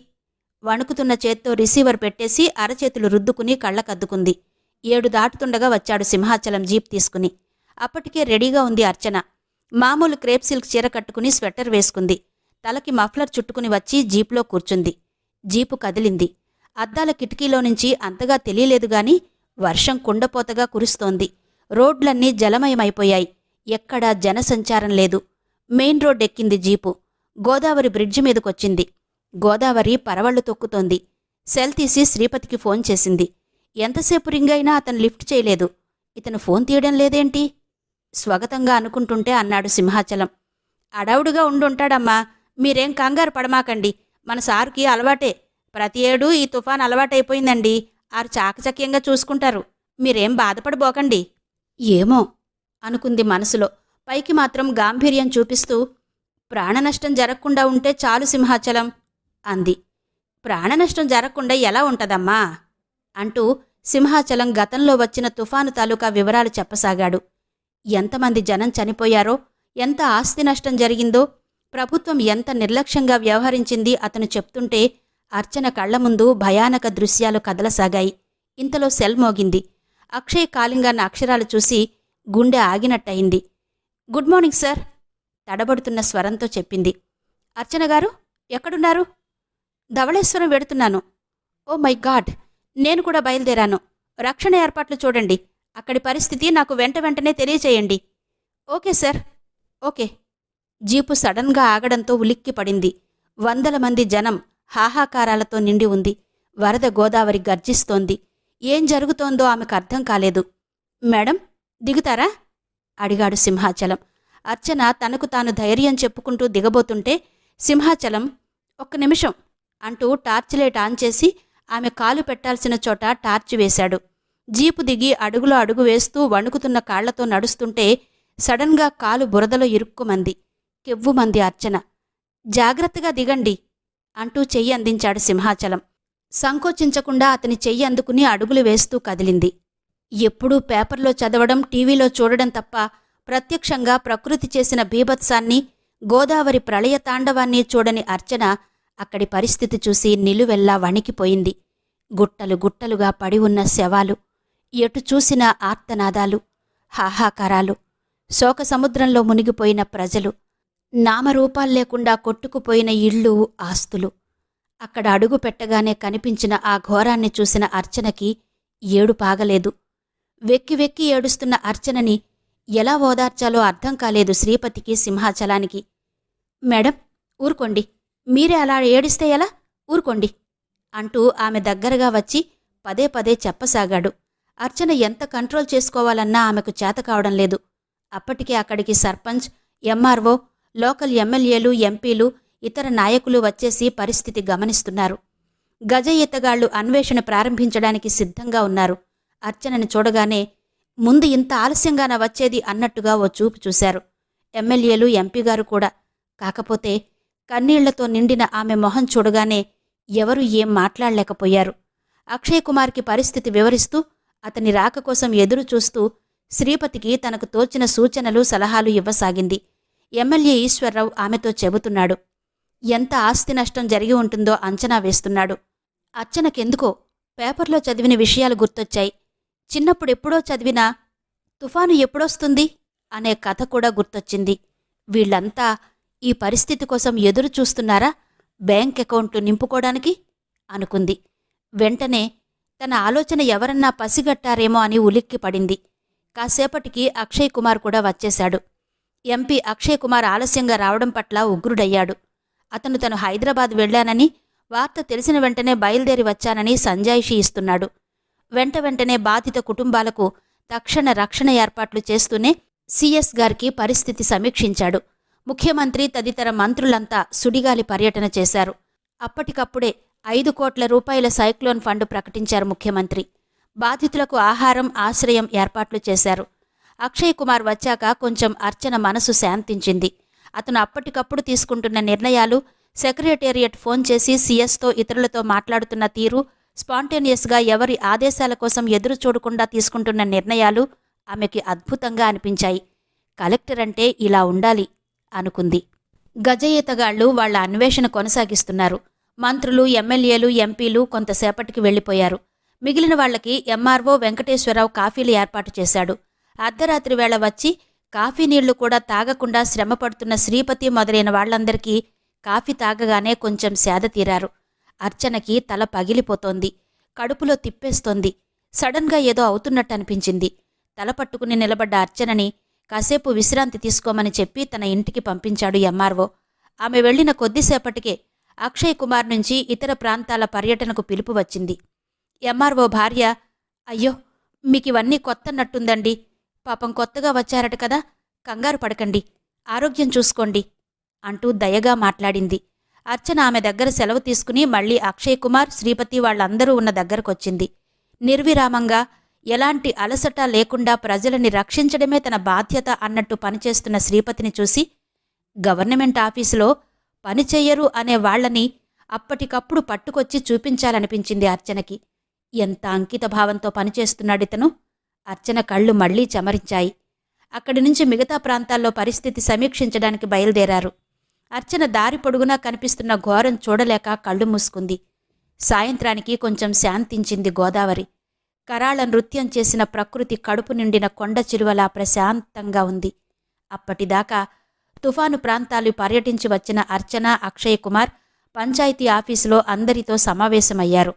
వణుకుతున్న చేత్తో రిసీవర్ పెట్టేసి అరచేతులు రుద్దుకుని కళ్ళకద్దుకుంది. 7 దాటుతుండగా వచ్చాడు సింహాచలం జీప్ తీసుకుని. అప్పటికే రెడీగా ఉంది అర్చన. మామూలు క్రేప్ సిల్క్ చీర కట్టుకుని స్వెట్టర్ వేసుకుంది. తలకి మఫ్లర్ చుట్టుకుని వచ్చి జీప్లో కూర్చుంది. జీపు కదిలింది. అద్దాల కిటికీలో నుంచి అంతగా తెలియలేదుగాని వర్షం కుండపోతగా కురుస్తోంది. రోడ్లన్నీ జలమయమైపోయాయి. ఎక్కడా జనసంచారం లేదు. మెయిన్ రోడ్ ఎక్కింది జీపు. గోదావరి బ్రిడ్జి మీదకొచ్చింది. గోదావరి పరవళ్లు తొక్కుతోంది. సెల్ తీసి శ్రీపతికి ఫోన్ చేసింది. ఎంతసేపు రింగైనా అతను లిఫ్ట్ చేయలేదు. ఇతను ఫోన్ తీయడం లేదేంటి? స్వగతంగా అనుకుంటుంటే అన్నాడు సింహాచలం. అడవుడుగా ఉండుంటాడమ్మా. మీరేం కంగారు పడమాకండి. మన సారుకి అలవాటే. ప్రతి ఏడూ ఈ తుఫాన్ అలవాటైపోయిందండి. ఆరు చాకచక్యంగా చూసుకుంటారు. మీరేం బాధపడబోకండి. ఏమో అనుకుంది మనసులో. పైకి మాత్రం గాంభీర్యం చూపిస్తూ, ప్రాణనష్టం జరగకుండా ఉంటే చాలు సింహాచలం అంది. ప్రాణనష్టం జరగకుండా ఎలా ఉంటదమ్మా అంటూ సింహాచలం గతంలో వచ్చిన తుఫాను తాలూకా వివరాలు చెప్పసాగాడు. ఎంతమంది జనం చనిపోయారో, ఎంత ఆస్తి నష్టం జరిగిందో, ప్రభుత్వం ఎంత నిర్లక్ష్యంగా వ్యవహరించింది అతను చెప్తుంటే అర్చన కళ్ల ముందు భయానక దృశ్యాలు కదలసాగాయి. ఇంతలో సెల్ మోగింది. అక్షయ్ కాలింగన్న అక్షరాలు చూసి గుండె ఆగినట్టయింది. గుడ్ మార్నింగ్ సార్ తడబడుతున్న స్వరంతో చెప్పింది. అర్చనగారు ఎక్కడున్నారు? ధవళేశ్వరం వెడుతున్నాను. ఓ మై గాడ్, నేను కూడా బయలుదేరాను. రక్షణ ఏర్పాట్లు చూడండి. అక్కడి పరిస్థితి నాకు వెంటనే తెలియచేయండి. Okay sir. ఓకే. జీపు సడన్గా ఆగడంతో ఉలిక్కి పడింది. 100 మంది జనం హాహాకారాలతో నిండి ఉంది. వరద గోదావరి గర్జిస్తోంది. ఏం జరుగుతోందో ఆమెకు అర్థం కాలేదు. మేడం, దిగుతారా? అడిగాడు సింహాచలం. అర్చన తనకు తాను ధైర్యం చెప్పుకుంటూ దిగబోతుంటే సింహాచలం ఒక్క నిమిషం అంటూ టార్చ్ లైట్ ఆన్ చేసి ఆమె కాలు పెట్టాల్సిన చోట టార్చ్ వేశాడు. జీపు దిగి అడుగులో అడుగు వేస్తూ వణుకుతున్న కాళ్లతో నడుస్తుంటే సడన్గా కాలు బురదలో ఇరుక్కుమంది. కెవ్వుమంది అర్చన. జాగ్రత్తగా దిగండి అంటూ చెయ్యి అందించాడు సింహాచలం. సంకోచించకుండా అతని చెయ్యి అందుకుని అడుగులు వేస్తూ కదిలింది. ఎప్పుడూ పేపర్లో చదవడం, టీవీలో చూడడం తప్ప ప్రత్యక్షంగా ప్రకృతి చేసిన బీభత్సాన్ని, గోదావరి ప్రళయ తాండవాన్ని చూడని అర్చన అక్కడి పరిస్థితి చూసి నిలువెల్లా వణికిపోయింది. గుట్టలు గుట్టలుగా పడి ఉన్న శవాలు, ఎటు చూసిన ఆర్తనాదాలు, హాహాకారాలు, శోకసముద్రంలో మునిగిపోయిన ప్రజలు, నామరూపాల్లేకుండా కొట్టుకుపోయిన ఇళ్ళు, ఆస్తులు. అక్కడ అడుగు పెట్టగానే కనిపించిన ఆ ఘోరాన్ని చూసిన అర్చనకి ఏడుపాగలేదు. వెక్కి వెక్కి ఏడుస్తున్న అర్చనని ఎలా ఓదార్చాలో అర్థం కాలేదు శ్రీపతికి, సింహాచలానికి. మేడం, ఊరుకోండి. మీరే అలా ఏడిస్తే ఎలా? ఊరుకోండి అంటూ ఆమె దగ్గరగా వచ్చి పదే పదే చెప్పసాగాడు. అర్చన ఎంత కంట్రోల్ చేసుకోవాలన్నా ఆమెకు చేతకావడం లేదు. అప్పటికే అక్కడికి సర్పంచ్, ఎంఆర్ఓ, లోకల్ ఎమ్మెల్యేలు, ఎంపీలు, ఇతర నాయకులు వచ్చేసి పరిస్థితి గమనిస్తున్నారు. గజ ఈతగాళ్లు అన్వేషణ ప్రారంభించడానికి సిద్ధంగా ఉన్నారు. అర్చనని చూడగానే ముందు ఇంత ఆలస్యంగాన వచ్చేది అన్నట్టుగా ఓ చూపు చూశారు ఎమ్మెల్యేలు, ఎంపీగారు కూడా. కాకపోతే కన్నీళ్లతో నిండిన ఆమె మొహం చూడగానే ఎవరూ ఏం మాట్లాడలేకపోయారు. అక్షయ్ కుమార్కి పరిస్థితి వివరిస్తూ అతని రాక కోసం ఎదురు చూస్తూ శ్రీపతికి తనకు తోచిన సూచనలు, సలహాలు ఇవ్వసాగింది. ఎమ్మెల్యే ఈశ్వర్రావు ఆమెతో చెబుతున్నాడు. ఎంత ఆస్తి నష్టం జరిగి ఉంటుందో అంచనా వేస్తున్నాడు. అర్చనకెందుకో పేపర్లో చదివిన విషయాలు గుర్తొచ్చాయి. చిన్నప్పుడెప్పుడో చదివిన తుఫాను ఎప్పుడొస్తుంది అనే కథ కూడా గుర్తొచ్చింది. వీళ్లంతా ఈ పరిస్థితి కోసం ఎదురు చూస్తున్నారా బ్యాంక్ అకౌంట్లు నింపుకోవడానికి అనుకుంది. వెంటనే తన ఆలోచన ఎవరన్నా పసిగట్టారేమో అని ఉలిక్కి పడింది. కాసేపటికి అక్షయ్ కుమార్ కూడా వచ్చేశాడు. ఎంపీ అక్షయ్ కుమార్ ఆలస్యంగా రావడం పట్ల ఉగ్రుడయ్యాడు. తను హైదరాబాద్ వెళ్లానని, వార్త తెలిసిన వెంటనే బయలుదేరి వచ్చానని సంజాయిషీ ఇస్తున్నాడు. వెంటనే బాధిత కుటుంబాలకు తక్షణ రక్షణ ఏర్పాట్లు చేస్తూనే సీఎస్ గారికి పరిస్థితి సమీక్షించాడు. ముఖ్యమంత్రి తదితర మంత్రులంతా సుడిగాలి పర్యటన చేశారు. అప్పటికప్పుడే 5 కోట్ల రూపాయల సైక్లోన్ ఫండ్ ప్రకటించారు ముఖ్యమంత్రి. బాధితులకు ఆహారం, ఆశ్రయం ఏర్పాట్లు చేశారు. అక్షయ్ కుమార్ వచ్చాక కొంచెం అర్చన మనసు శాంతించింది. అతను అప్పటికప్పుడు తీసుకుంటున్న నిర్ణయాలు, సెక్రటేరియట్ ఫోన్ చేసి సీఎస్తో ఇతరులతో మాట్లాడుతున్న తీరు, స్పాంటేనియస్గా ఎవరి ఆదేశాల కోసం ఎదురు చూడకుండా తీసుకుంటున్న నిర్ణయాలు ఆమెకి అద్భుతంగా అనిపించాయి. కలెక్టర్ అంటే ఇలా ఉండాలి అనుకుంది. గజ ఈతగాళ్లు వాళ్ల అన్వేషణ కొనసాగిస్తున్నారు. మంత్రులు, ఎమ్మెల్యేలు, ఎంపీలు కొంతసేపటికి వెళ్లిపోయారు. మిగిలిన వాళ్లకి ఎంఆర్ఓ వెంకటేశ్వరరావు కాఫీలు ఏర్పాటు చేశాడు. అర్ధరాత్రి వేళ వచ్చి కాఫీ నీళ్లు కూడా తాగకుండా శ్రమపడుతున్న శ్రీపతి మొదలైన వాళ్లందరికీ కాఫీ తాగగానే కొంచెం సేద తీరారు. అర్చనకి తల పగిలిపోతోంది. కడుపులో తిప్పేస్తోంది. సడన్గా ఏదో అవుతున్నట్టు అనిపించింది. తల పట్టుకుని నిలబడ్డ అర్చనని కాసేపు విశ్రాంతి తీసుకోమని చెప్పి తన ఇంటికి పంపించాడు ఎంఆర్ఓ. ఆమె వెళ్లిన కొద్దిసేపటికే అక్షయ్ కుమార్ నుంచి ఇతర ప్రాంతాల పర్యటనకు పిలుపు వచ్చింది. ఎంఆర్ఓ భార్య, అయ్యో, మీకివన్నీ కొత్తన్నట్టుందండి. పాపం కొత్తగా వచ్చారట కదా, కంగారు పడకండి, ఆరోగ్యం చూసుకోండి అంటూ దయగా మాట్లాడింది. అర్చన ఆమె దగ్గర సెలవు తీసుకుని మళ్లీ అక్షయ్ కుమార్, శ్రీపతి వాళ్లందరూ ఉన్న దగ్గరకొచ్చింది. నిర్విరామంగా, ఎలాంటి అలసట లేకుండా ప్రజలని రక్షించడమే తన బాధ్యత అన్నట్టు పనిచేస్తున్న శ్రీపతిని చూసి, గవర్నమెంట్ ఆఫీసులో పనిచెయ్యరు అనే వాళ్లని అప్పటికప్పుడు పట్టుకొచ్చి చూపించాలనిపించింది అర్చనకి. ఎంత అంకితభావంతో పనిచేస్తున్నాడితను. అర్చన కళ్ళు మళ్లీ చెమరించాయి. అక్కడి నుంచి మిగతా ప్రాంతాల్లో పరిస్థితి సమీక్షించడానికి బయలుదేరారు. అర్చన దారి పొడుగునా కనిపిస్తున్న ఘోరం చూడలేక కళ్ళు మూసుకుంది. సాయంత్రానికి కొంచెం శాంతించింది గోదావరి. కరాళ నృత్యం చేసిన ప్రకృతి కడుపు నిండిన కొండ చిలువలా ప్రశాంతంగా ఉంది. అప్పటిదాకా తుఫాను ప్రాంతాలు పర్యటించి వచ్చిన అర్చన, అక్షయ్ కుమార్ పంచాయతీ ఆఫీసులో అందరితో సమావేశమయ్యారు.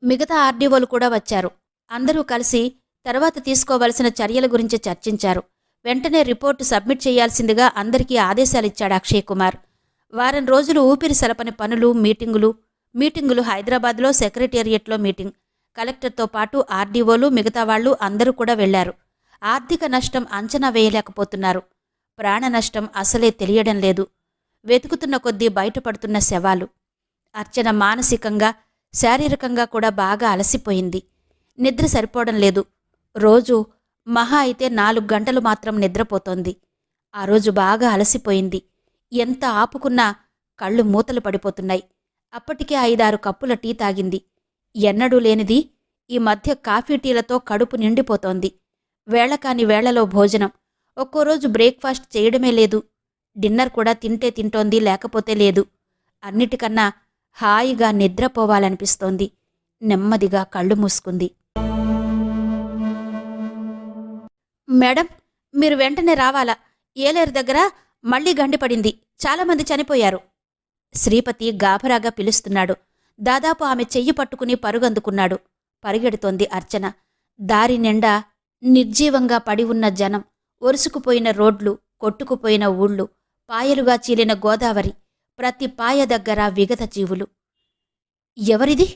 మిగతా ఆర్డీఓలు కూడా వచ్చారు. అందరూ కలిసి తర్వాత తీసుకోవలసిన చర్యల గురించి చర్చించారు. వెంటనే రిపోర్టు సబ్మిట్ చేయాల్సిందిగా అందరికీ ఆదేశాలిచ్చాడు అక్షయ్ కుమార్. వారం రోజులు ఊపిరి సలపని పనులు, మీటింగులు హైదరాబాద్లో సెక్రటేరియట్లో మీటింగ్. కలెక్టర్తో పాటు ఆర్డీఓలు, మిగతా వాళ్లు అందరూ కూడా వెళ్లారు. ఆర్థిక నష్టం అంచనా వేయలేకపోతున్నారు. ప్రాణ నష్టం అసలే తెలియడం లేదు. వెతుకుతున్న కొద్దీ బయటపడుతున్న శవాలు. అర్చన మానసికంగా, శారీరకంగా కూడా బాగా అలసిపోయింది. నిద్ర సరిపోవడం లేదు. రోజు మహా అయితే 4 గంటలు మాత్రం నిద్రపోతోంది. ఆ రోజు బాగా అలసిపోయింది. ఎంత ఆపుకున్నా కళ్ళు మూతలు పడిపోతున్నాయి. అప్పటికే 5-6 కప్పుల టీ తాగింది. ఎన్నడూ లేనిది ఈ మధ్య కాఫీ టీలతో కడుపు నిండిపోతోంది. వేళకాని వేళలో భోజనం. ఒక్కోరోజు బ్రేక్ఫాస్ట్ చేయడమే లేదు. డిన్నర్ కూడా తింటే తింటోంది, లేకపోతే లేదు. అన్నిటికన్నా హాయిగా నిద్రపోవాలనిపిస్తోంది. నెమ్మదిగా కళ్ళు మూసుకుంది. మేడం, మీరు వెంటనే రావాలా? ఏలేరు దగ్గర మళ్లీ గండిపడింది. చాలామంది చనిపోయారు. శ్రీపతి గాభరాగా పిలుస్తున్నాడు. దాదాపు ఆమె చెయ్యి పట్టుకుని పరుగందుకున్నాడు. పరిగెడుతోంది అర్చన. దారి నిండా నిర్జీవంగా పడి ఉన్న జనం, ఒరుసుకుపోయిన రోడ్లు, కొట్టుకుపోయిన ఊళ్ళు, పాయలుగా చీలిన గోదావరి, ప్రతి పాయ దగ్గర విగత జీవులు. ఎవరిది?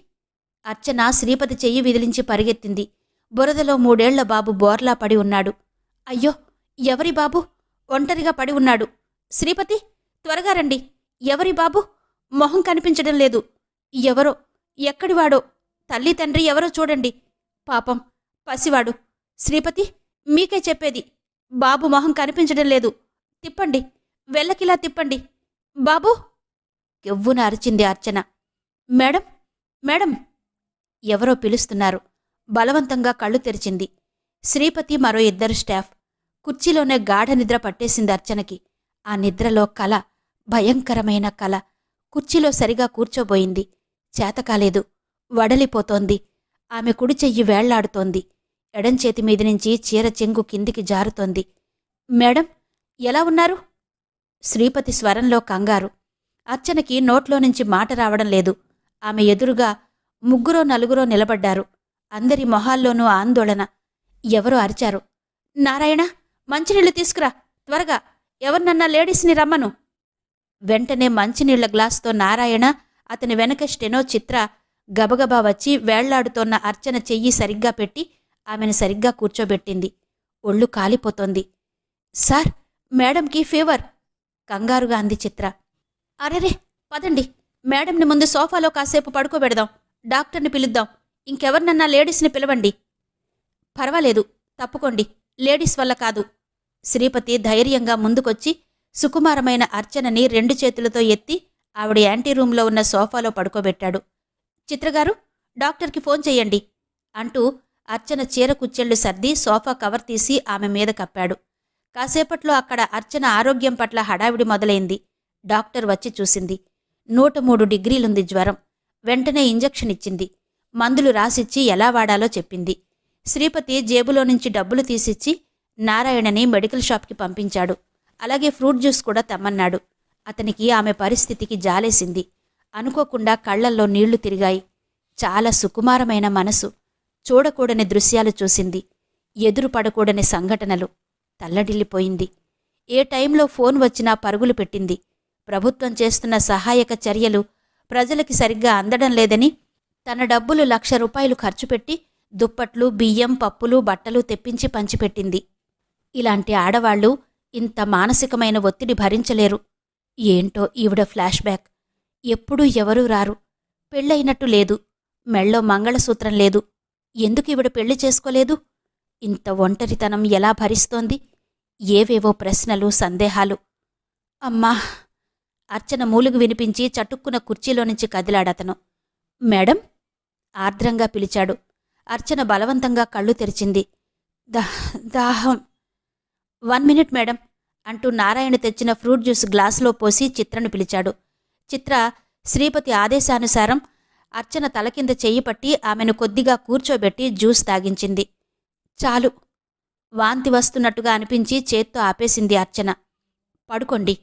అర్చన శ్రీపతి చెయ్యి విదిలించి పరిగెత్తింది. బురదలో 3 ఏళ్ల బాబు బోర్లా పడి ఉన్నాడు. అయ్యో, ఎవరి బాబు? ఒంటరిగా పడి ఉన్నాడు. శ్రీపతి, త్వరగా రండి. ఎవరి బాబు? మొహం కనిపించడం లేదు. ఎవరో, ఎక్కడివాడో, తల్లి తండ్రి ఎవరో చూడండి. పాపం, పసివాడు. శ్రీపతి, మీకే చెప్పేది. బాబు మొహం కనిపించడం లేదు. తిప్పండి, వెళ్ళకిలా తిప్పండి. బాబూ! ఎవ్వున అరిచింది అర్చన. Madam, madam! ఎవరో పిలుస్తున్నారు. బలవంతంగా కళ్ళు తెరిచింది. శ్రీపతి, మరో 2 స్టాఫ్. కుర్చీలోనే గాఢ నిద్ర పట్టేసింది అర్చనకి. ఆ నిద్రలో కల, భయంకరమైన కల. కుర్చీలో సరిగా కూర్చోబోయింది. చేతకాలేదు. వడలిపోతోంది. ఆమె కుడి చెయ్యి వేళ్లాడుతోంది. ఎడంచేతి మీదినుంచి చీర చెంగు కిందికి జారుతోంది. మేడం, ఎలా ఉన్నారు? శ్రీపతి స్వరంలో కంగారు. అర్చనకి నోట్లోనుంచి మాట రావడం లేదు. ఆమె ఎదురుగా 3-4 నిలబడ్డారు. అందరి మొహాల్లోనూ ఆందోళన. ఎవరో అరిచారు. నారాయణ, మంచినీళ్లు తీసుకురా, త్వరగా. ఎవరినన్నా లేడీస్ని రమ్మను. వెంటనే మంచినీళ్ల గ్లాసుతో నారాయణ, అతని వెనక స్టెనో చిత్ర గబగబా వచ్చి వేళ్లాడుతోన్న అర్చన చెయ్యి సరిగ్గా పెట్టి ఆమెను సరిగ్గా కూర్చోబెట్టింది. ఒళ్ళు కాలిపోతోంది. సార్, మేడంకి ఫీవర్, కంగారుగా అంది చిత్ర. అరెరే, పదండి, మేడంని ముందు సోఫాలో కాసేపు పడుకోబెడదాం, డాక్టర్ని పిలుద్దాం, ఇంకెవర్నన్నా లేడీస్ని పిలవండి. పర్వాలేదు, తప్పుకోండి, లేడీస్ వల్ల కాదు. శ్రీపతి ధైర్యంగా ముందుకొచ్చి సుకుమారమైన అర్చనని 2 చేతులతో ఎత్తి ఆవిడ యాంటీ రూంలో ఉన్న సోఫాలో పడుకోబెట్టాడు. చిత్రగారు, డాక్టర్కి ఫోన్ చెయ్యండి అంటూ అర్చన చీర కుచ్చెళ్లు సర్ది సోఫా కవర్ తీసి ఆమె మీద కప్పాడు. కాసేపట్లో అక్కడ అర్చన ఆరోగ్యం పట్ల హడావిడి మొదలైంది. డాక్టర్ వచ్చి చూసింది. 103 డిగ్రీలుంది జ్వరం. వెంటనే ఇంజెక్షన్ ఇచ్చింది. మందులు రాసిచ్చి ఎలా వాడాలో చెప్పింది. శ్రీపతి జేబులో నుంచి డబ్బులు తీసిచ్చి నారాయణని మెడికల్ షాప్కి పంపించాడు. అలాగే ఫ్రూట్ జ్యూస్ కూడా తెమ్మన్నాడు. అతనికి ఆమె పరిస్థితికి జాలేసింది. అనుకోకుండా కళ్లల్లో నీళ్లు తిరిగాయి. చాలా సుకుమారమైన మనసు. చూడకూడని దృశ్యాలు చూసింది. ఎదురుపడకూడని సంఘటనలు. తల్లడిల్లిపోయింది. ఏ టైంలో ఫోన్ వచ్చినా పరుగులు పెట్టింది. ప్రభుత్వం చేస్తున్న సహాయక చర్యలు ప్రజలకి సరిగ్గా అందడం లేదని తన డబ్బులు 1,00,000 రూపాయలు ఖర్చుపెట్టి దుప్పట్లు, బియ్యం, పప్పులు, బట్టలు తెప్పించి పంచిపెట్టింది. ఇలాంటి ఆడవాళ్లు ఇంత మానసికమైన ఒత్తిడి భరించలేరు. ఏంటో ఈవిడ ఫ్లాష్ బ్యాక్. ఎప్పుడూ ఎవరూ రారు. పెళ్ళయినట్టు లేదు. మెళ్ళో మంగళసూత్రం లేదు. ఎందుకు ఈవిడ పెళ్లి చేసుకోలేదు? ఇంత ఒంటరితనం ఎలా భరిస్తోంది? ఏవేవో ప్రశ్నలు, సందేహాలు. అమ్మా! అర్చన మూలుగు వినిపించి చటుక్కున కుర్చీలోనుంచి కదిలాడతను. మేడం? ఆర్ద్రంగా పిలిచాడు. అర్చన బలవంతంగా కళ్ళు తెరిచింది. దాహం. 1 మినిట్ మేడం అంటూ నారాయణ తెచ్చిన ఫ్రూట్ జ్యూస్ గ్లాసులో పోసి చిత్రను పిలిచాడు. చిత్ర శ్రీపతి ఆదేశానుసారం అర్చన తల కింద చెయ్యి పట్టి ఆమెను కొద్దిగా కూర్చోబెట్టి జ్యూస్ తాగించింది. చాలు. వాంతి వస్తున్నట్టుగా అనిపించి చేత్తో ఆపేసింది అర్చన. పడుకోండి.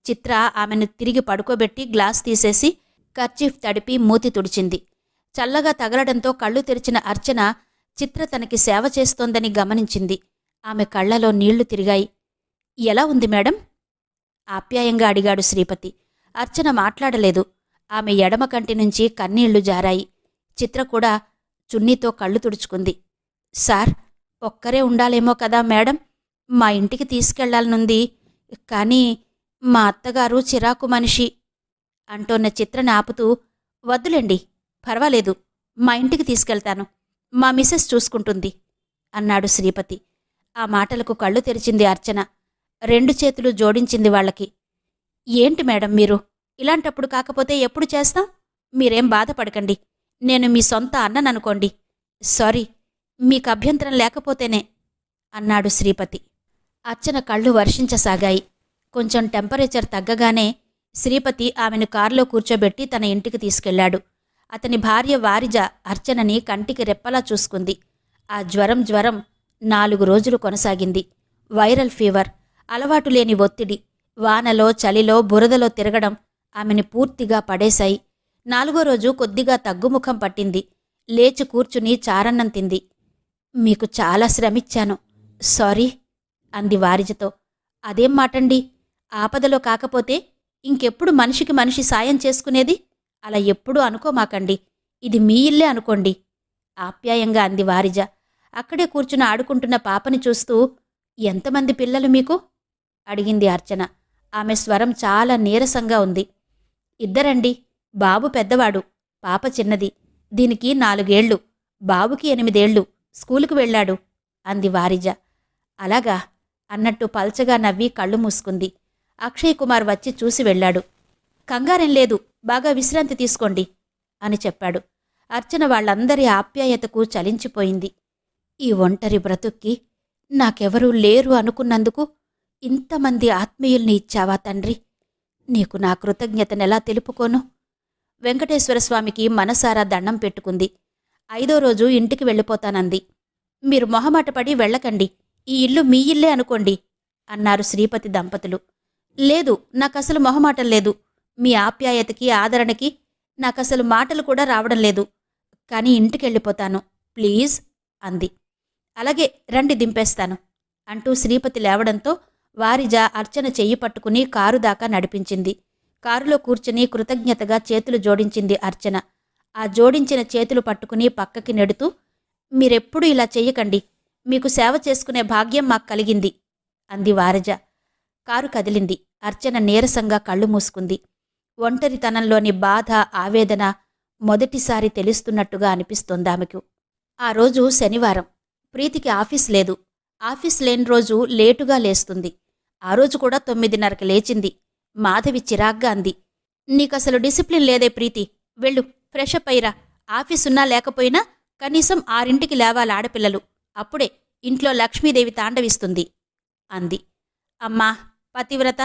చిత్ర ఆమెను తిరిగి పడుకోబెట్టి గ్లాస్ తీసేసి కర్చీఫ్ తడిపి మూతి తుడిచింది. చల్లగా తగలడంతో కళ్ళు తెరిచిన అర్చన చిత్ర తనకి సేవ చేస్తోందని గమనించింది. ఆమె కళ్లలో నీళ్లు తిరిగాయి. ఎలా ఉంది మేడం? ఆప్యాయంగా అడిగాడు శ్రీపతి. అర్చన మాట్లాడలేదు. ఆమె ఎడమ కంటి నుంచి కన్నీళ్లు జారాయి. చిత్ర కూడా చున్నీతో కళ్ళు తుడుచుకుంది. సార్, ఒక్కరే ఉండాలేమో కదా మేడం? మా ఇంటికి తీసుకెళ్లాలనుంది. కానీ మా అత్తగారు చిరాకు మనిషి అంటోన్న చిత్రను ఆపుతూ, వద్దులేండి, పర్వాలేదు, మా ఇంటికి తీసుకెళ్తాను, మా మిసెస్ చూసుకుంటుంది అన్నాడు శ్రీపతి. ఆ మాటలకు కళ్ళు తెరిచింది అర్చన. 2 చేతులు జోడించింది వాళ్లకి. ఏంటి మేడం మీరు? ఇలాంటప్పుడు కాకపోతే ఎప్పుడు చేస్తాం? మీరేం బాధపడకండి. నేను మీ సొంత అన్నననుకోండి. సారీ, మీకు అభ్యంతరం లేకపోతేనే అన్నాడు శ్రీపతి. అర్చన కళ్ళు వర్షించసాగాయి. కొంచెం టెంపరేచర్ తగ్గగానే శ్రీపతి ఆమెను కారులో కూర్చోబెట్టి తన ఇంటికి తీసుకెళ్లాడు. అతని భార్య వారిజ అర్చనని కంటికి రెప్పలా చూసుకుంది. ఆ జ్వరం 4 రోజులు కొనసాగింది. వైరల్ ఫీవర్, అలవాటు లేని ఒత్తిడి, వానలో, చలిలో, బురదలో తిరగడం ఆమెని పూర్తిగా పడేశాయి. 4వ రోజు కొద్దిగా తగ్గుముఖం పట్టింది. లేచి కూర్చుని చారన్నం తింది. మీకు చాలా శ్రమిచ్చాను, సారీ అంది వారిజతో. అదేం మాటండి? ఆపదలో కాకపోతే ఇంకెప్పుడు మనిషికి మనిషి సాయం చేసుకునేది? అలా ఎప్పుడూ అనుకోమాకండి. ఇది మీ ఇల్లే అనుకోండి ఆప్యాయంగా అంది వారిజ. అక్కడే కూర్చుని ఆడుకుంటున్న పాపని చూస్తూ, ఎంతమంది పిల్లలు మీకు? అడిగింది అర్చన. ఆమె స్వరం చాలా నీరసంగా ఉంది. 2 బాబు పెద్దవాడు, పాప చిన్నది. దీనికి 4 ఏళ్లు, బాబుకి 8 ఏళ్లు. స్కూలుకు వెళ్ళాడు అంది వారిజ. అలాగా అన్నట్టు పల్చగా నవ్వి కళ్ళు మూసుకుంది. అక్షయ్ కుమార్ వచ్చి చూసి వెళ్ళాడు. కంగారేం లేదు, బాగా విశ్రాంతి తీసుకోండి అని చెప్పాడు. అర్చన వాళ్లందరి ఆప్యాయతకు చలించిపోయింది. ఈ ఒంటరి బ్రతుక్కి నాకెవరూ లేరు అనుకున్నందుకు ఇంతమంది ఆత్మీయుల్ని ఇచ్చావా తండ్రి? నీకు నా కృతజ్ఞతనెలా తెలుపుకోను? వెంకటేశ్వరస్వామికి మనసారా దండం పెట్టుకుంది. 5వ రోజు ఇంటికి వెళ్ళిపోతానంది. మీరు మొహమాటపడి వెళ్ళకండి, ఈ ఇల్లు మీ ఇల్లే అనుకోండి అన్నారు శ్రీపతి దంపతులు. లేదు, నాకసలు మొహమాటం లేదు. మీ ఆప్యాయతకి, ఆదరణకి నాకసలు మాటలు కూడా రావడం లేదు. కానీ ఇంటికెళ్ళిపోతాను ప్లీజ్ అంది. అలాగే రండి, దింపేస్తాను అంటూ శ్రీపతి లేవడంతో వారిజ అర్చన చెయ్యి పట్టుకుని కారు దాకా నడిపించింది. కారులో కూర్చుని కృతజ్ఞతగా చేతులు జోడించింది అర్చన. ఆ జోడించిన చేతులు పట్టుకుని పక్కకి నెడుతూ, మీరెప్పుడూ ఇలా చెయ్యకండి, మీకు సేవ చేసుకునే భాగ్యం మాకు కలిగింది అంది వారజ. కారు కదిలింది. అర్చన నీరసంగా కళ్ళు మూసుకుంది. ఒంటరితనంలోని బాధ, ఆవేదన మొదటిసారి తెలుస్తున్నట్టుగా అనిపిస్తోందామెకు. ఆ రోజు శనివారం. ప్రీతికి ఆఫీస్ లేదు. ఆఫీస్ లేని రోజు లేటుగా లేస్తుంది. ఆ రోజు కూడా 9:30కి లేచింది. మాధవి చిరాగ్గా అంది, నీకసలు డిసిప్లిన్ లేదే ప్రీతి, వెళ్ళు, ఫ్రెషప్ అయ్యిరా. ఆఫీసున్నా లేకపోయినా కనీసం 6ంటికి లేవాలి ఆడపిల్లలు, అప్పుడే ఇంట్లో లక్ష్మీదేవి తాండవిస్తుంది అంది. అమ్మా పతివ్రత,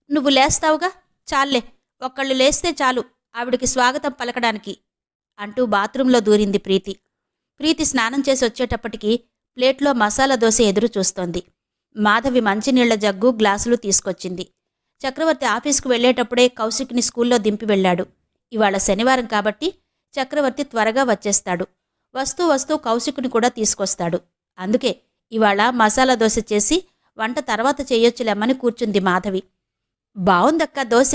నువ్వు లేస్తావుగా, చాల్లే, ఒక్కళ్ళు లేస్తే చాలు ఆవిడికి స్వాగతం పలకడానికి అంటూ బాత్రూంలో దూరింది ప్రీతి. ప్రీతి స్నానం చేసి వచ్చేటప్పటికి ప్లేట్లో మసాలా దోశ ఎదురు చూస్తోంది. మాధవి మంచినీళ్ల జగ్గు, గ్లాసులు తీసుకొచ్చింది. చక్రవర్తి ఆఫీసుకు వెళ్లేటప్పుడే కౌశిక్ని స్కూల్లో దింపి వెళ్లాడు. ఇవాళ శనివారం కాబట్టి చక్రవర్తి త్వరగా వచ్చేస్తాడు. వస్తూ వస్తూ కౌశికుని కూడా తీసుకొస్తాడు. అందుకే ఇవాళ మసాలా దోశ చేసి వంట తర్వాత చెయ్యొచ్చులేమ్మని కూర్చుంది మాధవి. బావుందక్క దోశ,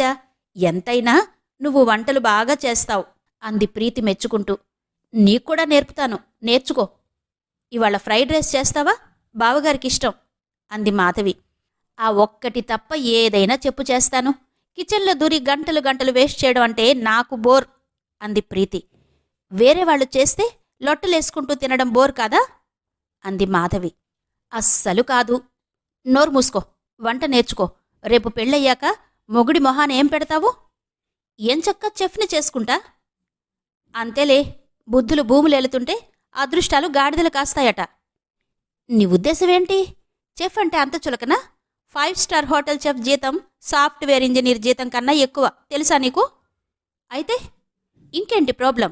ఎంతైనా నువ్వు వంటలు బాగా చేస్తావు అంది ప్రీతి మెచ్చుకుంటూ. నీక్కూడా నేర్పుతాను, నేర్చుకో. ఇవాళ ఫ్రైడ్ రైస్ చేస్తావా, బావగారికిష్టం అంది మాధవి. ఆ ఒక్కటి తప్ప ఏదైనా చెప్పు చేస్తాను. కిచెన్లో దూరి గంటలు గంటలు వేస్ట్ చేయడం అంటే నాకు బోర్ అంది ప్రీతి. వేరే వాళ్ళు చేస్తే లొట్టలేసుకుంటూ తినడం బోర్ కాదా అంది మాధవి. అస్సలు కాదు. నోరు మూసుకో, వంట నేర్చుకో. రేపు పెళ్ళయ్యాక మొగుడి మొహాన ఏం పెడతావు? ఎంచక్క చెఫ్ని చేసుకుంటా. అంతేలే, బుద్ధులు భూములేలుతుంటే అదృష్టాలు గాడిదలు కాస్తాయట. నీ ఉద్దేశమేంటి? చెఫ్ అంటే అంత చులకనా? 5 స్టార్ హోటల్ చెఫ్ జీతం సాఫ్ట్వేర్ ఇంజనీర్ జీతం కన్నా ఎక్కువ, తెలుసా నీకు? అయితే ఇంకేంటి ప్రాబ్లం?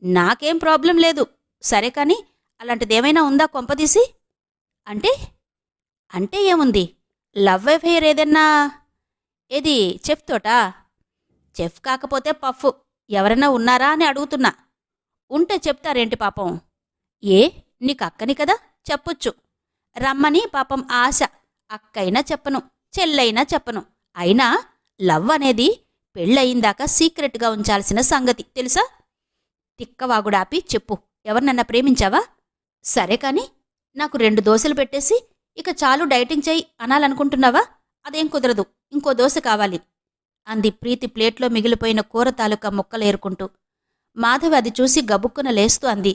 నాకేం ప్రాబ్లం లేదు. సరే కానీ అలాంటిదేమైనా ఉందా కొంపదీసి? అంటే అంటే ఏముంది? లవ్ అఫెయిర్ ఏదన్నా? ఏది, చెఫ్ తోటా? చెఫ్ కాకపోతే పఫ్ ఎవరన్నా ఉన్నారా అని అడుగుతున్నా. ఉంటే చెప్తారేంటి పాపం? ఏ, నీకు అక్కని కదా, చెప్పొచ్చు. రమ్మని పాపం ఆశ. అక్కైనా చెప్పను, చెల్లైనా చెప్పను. అయినా లవ్ అనేది పెళ్ళయిందాకా సీక్రెట్గా ఉంచాల్సిన సంగతి, తెలుసా? తిక్కవాగుడాపి చెప్పు, ఎవరినన్నా ప్రేమించావా? సరే కాని నాకు 2 దోశలు పెట్టేసి ఇక చాలు డైటింగ్ చెయ్యి అనాలనుకుంటున్నావా? అదేం కుదరదు, ఇంకో దోశ కావాలి అంది ప్రీతి ప్లేట్లో మిగిలిపోయిన కూర తాలూకా ముక్కలేరుకుంటూ. మాధవి అది చూసి గబుక్కున లేస్తూ అంది,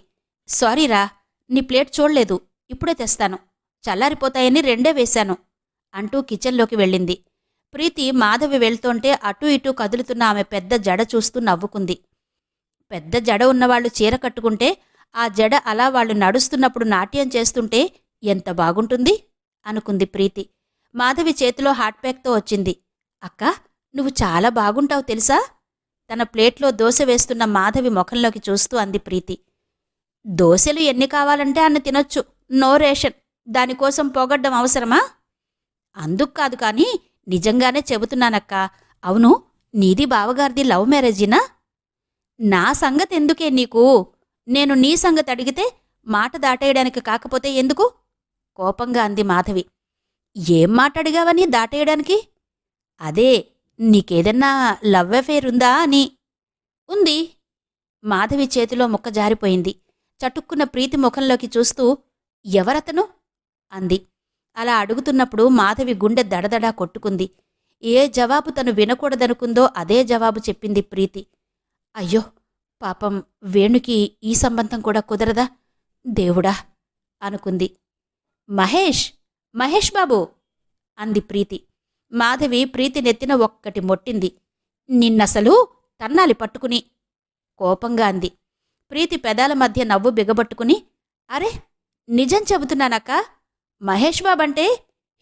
సారీరా, నీ ప్లేట్ చూడలేదు, ఇప్పుడే తెస్తాను. చల్లారిపోతాయని 2 వేశాను అంటూ కిచెన్లోకి వెళ్ళింది. ప్రీతి మాధవి వెళ్తోంటే అటూ ఇటూ కదులుతున్న ఆమె పెద్ద జడ చూస్తూ నవ్వుకుంది. పెద్ద జడ ఉన్నవాళ్లు చీర కట్టుకుంటే ఆ జడ అలా వాళ్ళు నడుస్తున్నప్పుడు నాట్యం చేస్తుంటే ఎంత బాగుంటుంది అనుకుంది ప్రీతి. మాధవి చేతిలో హాట్ ప్యాక్తో వచ్చింది. అక్కా, నువ్వు చాలా బాగుంటావు తెలుసా? తన ప్లేట్లో దోశ వేస్తున్న మాధవి ముఖంలోకి చూస్తూ అంది ప్రీతి. దోశలు ఎన్ని కావాలంటే అన్ని తినొచ్చు, నో రేషన్. దానికోసం పొగడ్డం అవసరమా? అందుకు కాదు కానీ నిజంగానే చెబుతున్నానక్కా. అవును, నీది బావగారిది లవ్ మ్యారేజీనా? నా సంగతి ఎందుకే నీకు? నేను నీ సంగతి అడిగితే మాట దాటేయడానికి కాకపోతే ఎందుకు? కోపంగా అంది మాధవి. ఏం మాట అడిగావని దాటేయడానికి? అదే, నీకేదన్నా లవ్ అఫెయిర్ ఉందా అని. ఉంది. మాధవి చేతిలో ముక్క జారిపోయింది. చటుక్కున్న ప్రీతి ముఖంలోకి చూస్తూ, ఎవరతను అంది. అలా అడుగుతున్నప్పుడు మాధవి గుండె దడదడా కొట్టుకుంది. ఏ జవాబు తను వినకూడదనుకుందో అదే జవాబు చెప్పింది ప్రీతి. అయ్యో పాపం, వేణుకి ఈ సంబంధం కూడా కుదరదా దేవుడా అనుకుంది. మహేష్, మహేష్ బాబు అంది ప్రీతి. మాధవి ప్రీతి నెత్తిన ఒక్కటి మొట్టింది. నిన్నసలు తన్నాలి పట్టుకుని కోపంగా అంది. ప్రీతి పెదాల మధ్య నవ్వు బిగబట్టుకుని, అరే నిజం చెబుతున్నానక్క, మహేష్ బాబంటే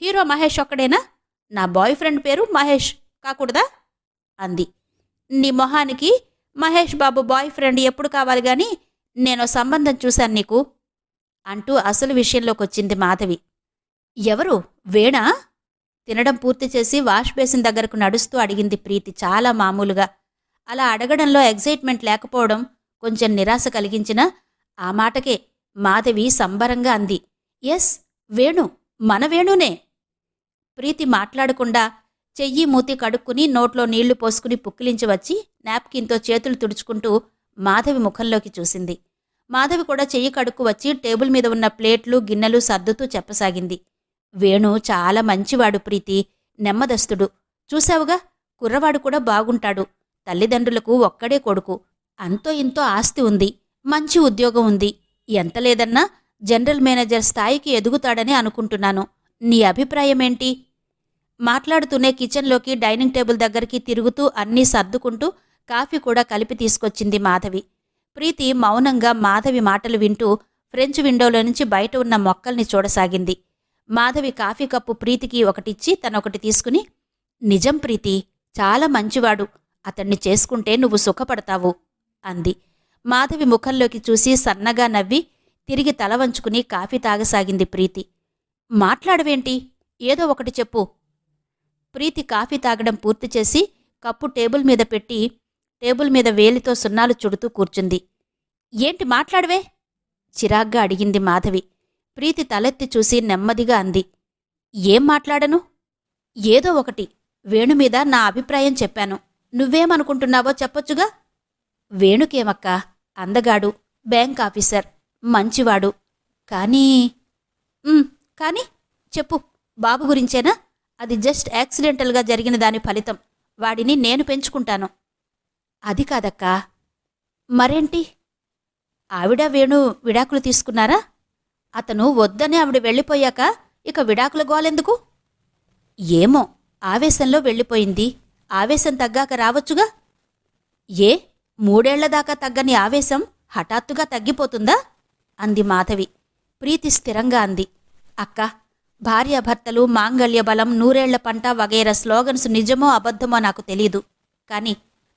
హీరో మహేష్ ఒక్కడేనా? నా బాయ్ ఫ్రెండ్ పేరు మహేష్ కాకూడదా అంది. నీ మొహానికి మహేష్ బాబు బాయ్ ఫ్రెండ్ ఎప్పుడు కావాలి గాని నేనో సంబంధం చూశాను నీకు అంటూ అసలు విషయంలోకొచ్చింది మాధవి. ఎవరు, వేణా? తినడం పూర్తి చేసి వాష్ బేసిన్ దగ్గరకు నడుస్తూ అడిగింది ప్రీతి చాలా మామూలుగా. అలా అడగడంలో ఎగ్జైట్మెంట్ లేకపోవడం కొంచెం నిరాశ కలిగించినా ఆ మాటకే మాధవి సంబరంగా అంది, ఎస్, వేణు, మన వేణునే. ప్రీతి మాట్లాడకుండా చెయ్యి మూతి కడుక్కుని నోట్లో నీళ్లు పోసుకుని పుక్కిలించి వచ్చి నాప్కిన్తో చేతులు తుడుచుకుంటూ మాధవి ముఖంలోకి చూసింది. మాధవి కూడా చెయ్యి కడుక్కు వచ్చి టేబుల్ మీద ఉన్న ప్లేట్లు గిన్నెలు సర్దుతూ చెప్పసాగింది. వేణు చాలా మంచివాడు ప్రీతి, నెమ్మదస్తుడు. చూశావుగా, కుర్రవాడు కూడా బాగుంటాడు. తల్లిదండ్రులకు ఒక్కడే కొడుకు. అంతో ఇంతో ఆస్తి ఉంది, మంచి ఉద్యోగం ఉంది. ఎంత లేదన్నా జనరల్ మేనేజర్ స్థాయికి ఎదుగుతాడని అనుకుంటున్నాను. నీ అభిప్రాయమేంటి? మాట్లాడుతూనే కిచెన్లోకి డైనింగ్ టేబుల్ దగ్గరికి తిరుగుతూ అన్నీ సర్దుకుంటూ కాఫీ కూడా కలిపి తీసుకొచ్చింది మాధవి. ప్రీతి మౌనంగా మాధవి మాటలు వింటూ ఫ్రెంచ్ విండోలో నుంచి బయట ఉన్న మొక్కల్ని చూడసాగింది. మాధవి కాఫీ కప్పు ప్రీతికి ఒకటిచ్చి తనొకటి తీసుకుని, నిజం ప్రీతి, చాలా మంచివాడు. అతన్ని చేసుకుంటే నువ్వు సుఖపడతావు అంది. మాధవి ముఖంలోకి చూసి సన్నగా నవ్వి తిరిగి తల వంచుకుని కాఫీ తాగసాగింది ప్రీతి. మాట్లాడవేంటి? ఏదో ఒకటి చెప్పు. ప్రీతి కాఫీ తాగడం పూర్తి చేసి కప్పు టేబుల్ మీద పెట్టి టేబుల్ మీద వేలితో సున్నాలు చుడుతూ కూర్చుంది. ఏంటి మాట్లాడవే? చిరాగ్గా అడిగింది మాధవి. ప్రీతి తలెత్తి చూసి నెమ్మదిగా అంది. ఏం మాట్లాడను? ఏదో ఒకటి. వేణుమీద నా అభిప్రాయం చెప్పాను. నువ్వేమనుకుంటున్నావో చెప్పొచ్చుగా. వేణుకేమక్కా, అందగాడు, బ్యాంక్ ఆఫీసర్, మంచివాడు. కానీ కానీ చెప్పు. బాబు గురించేనా? అది జస్ట్ యాక్సిడెంటల్గా జరిగిన దాని ఫలితం. వాడిని నేను పెంచుకుంటాను. అది కాదక్కా. మరేంటి? ఆవిడ వేణు విడాకులు తీసుకున్నారా? అతను వద్దని ఆవిడ వెళ్ళిపోయాక ఇక విడాకుల గోలెందుకు? ఏమో, ఆవేశంలో వెళ్ళిపోయింది. ఆవేశం తగ్గాక రావచ్చుగా. ఏ 3 ఏళ్లదాకా తగ్గని ఆవేశం హఠాత్తుగా తగ్గిపోతుందా? అంది మాధవి. ప్రీతి స్థిరంగా అంది. అక్కా, భార్యాభర్తలు, మాంగళ్య బలం, 100 ఏళ్ల పంట వగైరా స్లోగన్స్ నిజమో అబద్ధమో నాకు తెలీదు. కానీ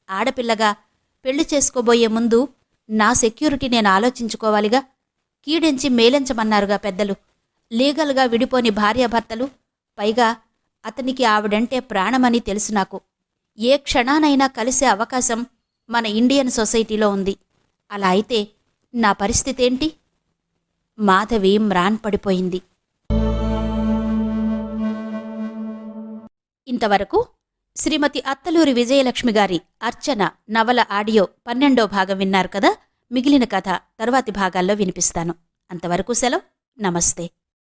ఆడపిల్లగా పెళ్లి చేసుకోబోయే ముందు నా సెక్యూరిటీ నేను ఆలోచించుకోవాలిగా. కీడెంచి మేలెంచమన్నారుగా పెద్దలు. లీగల్గా విడిపోని భార్యాభర్తలు, పైగా అతనికి ఆవిడంటే ప్రాణమని తెలుసు నాకు. ఏ క్షణానైనా కలిసే అవకాశం మన ఇండియన్ సొసైటీలో ఉంది. అలా అయితే నా పరిస్థితేంటి? మాధవి మ్రాన్పడిపోయింది. ఇంతవరకు శ్రీమతి అత్తలూరి విజయలక్ష్మి గారి అర్చన నవల ఆడియో 12వ భాగం విన్నారు కదా. మిగిలిన కథ తర్వాతి భాగాల్లో వినిపిస్తాను. అంతవరకు సెలవు. నమస్తే.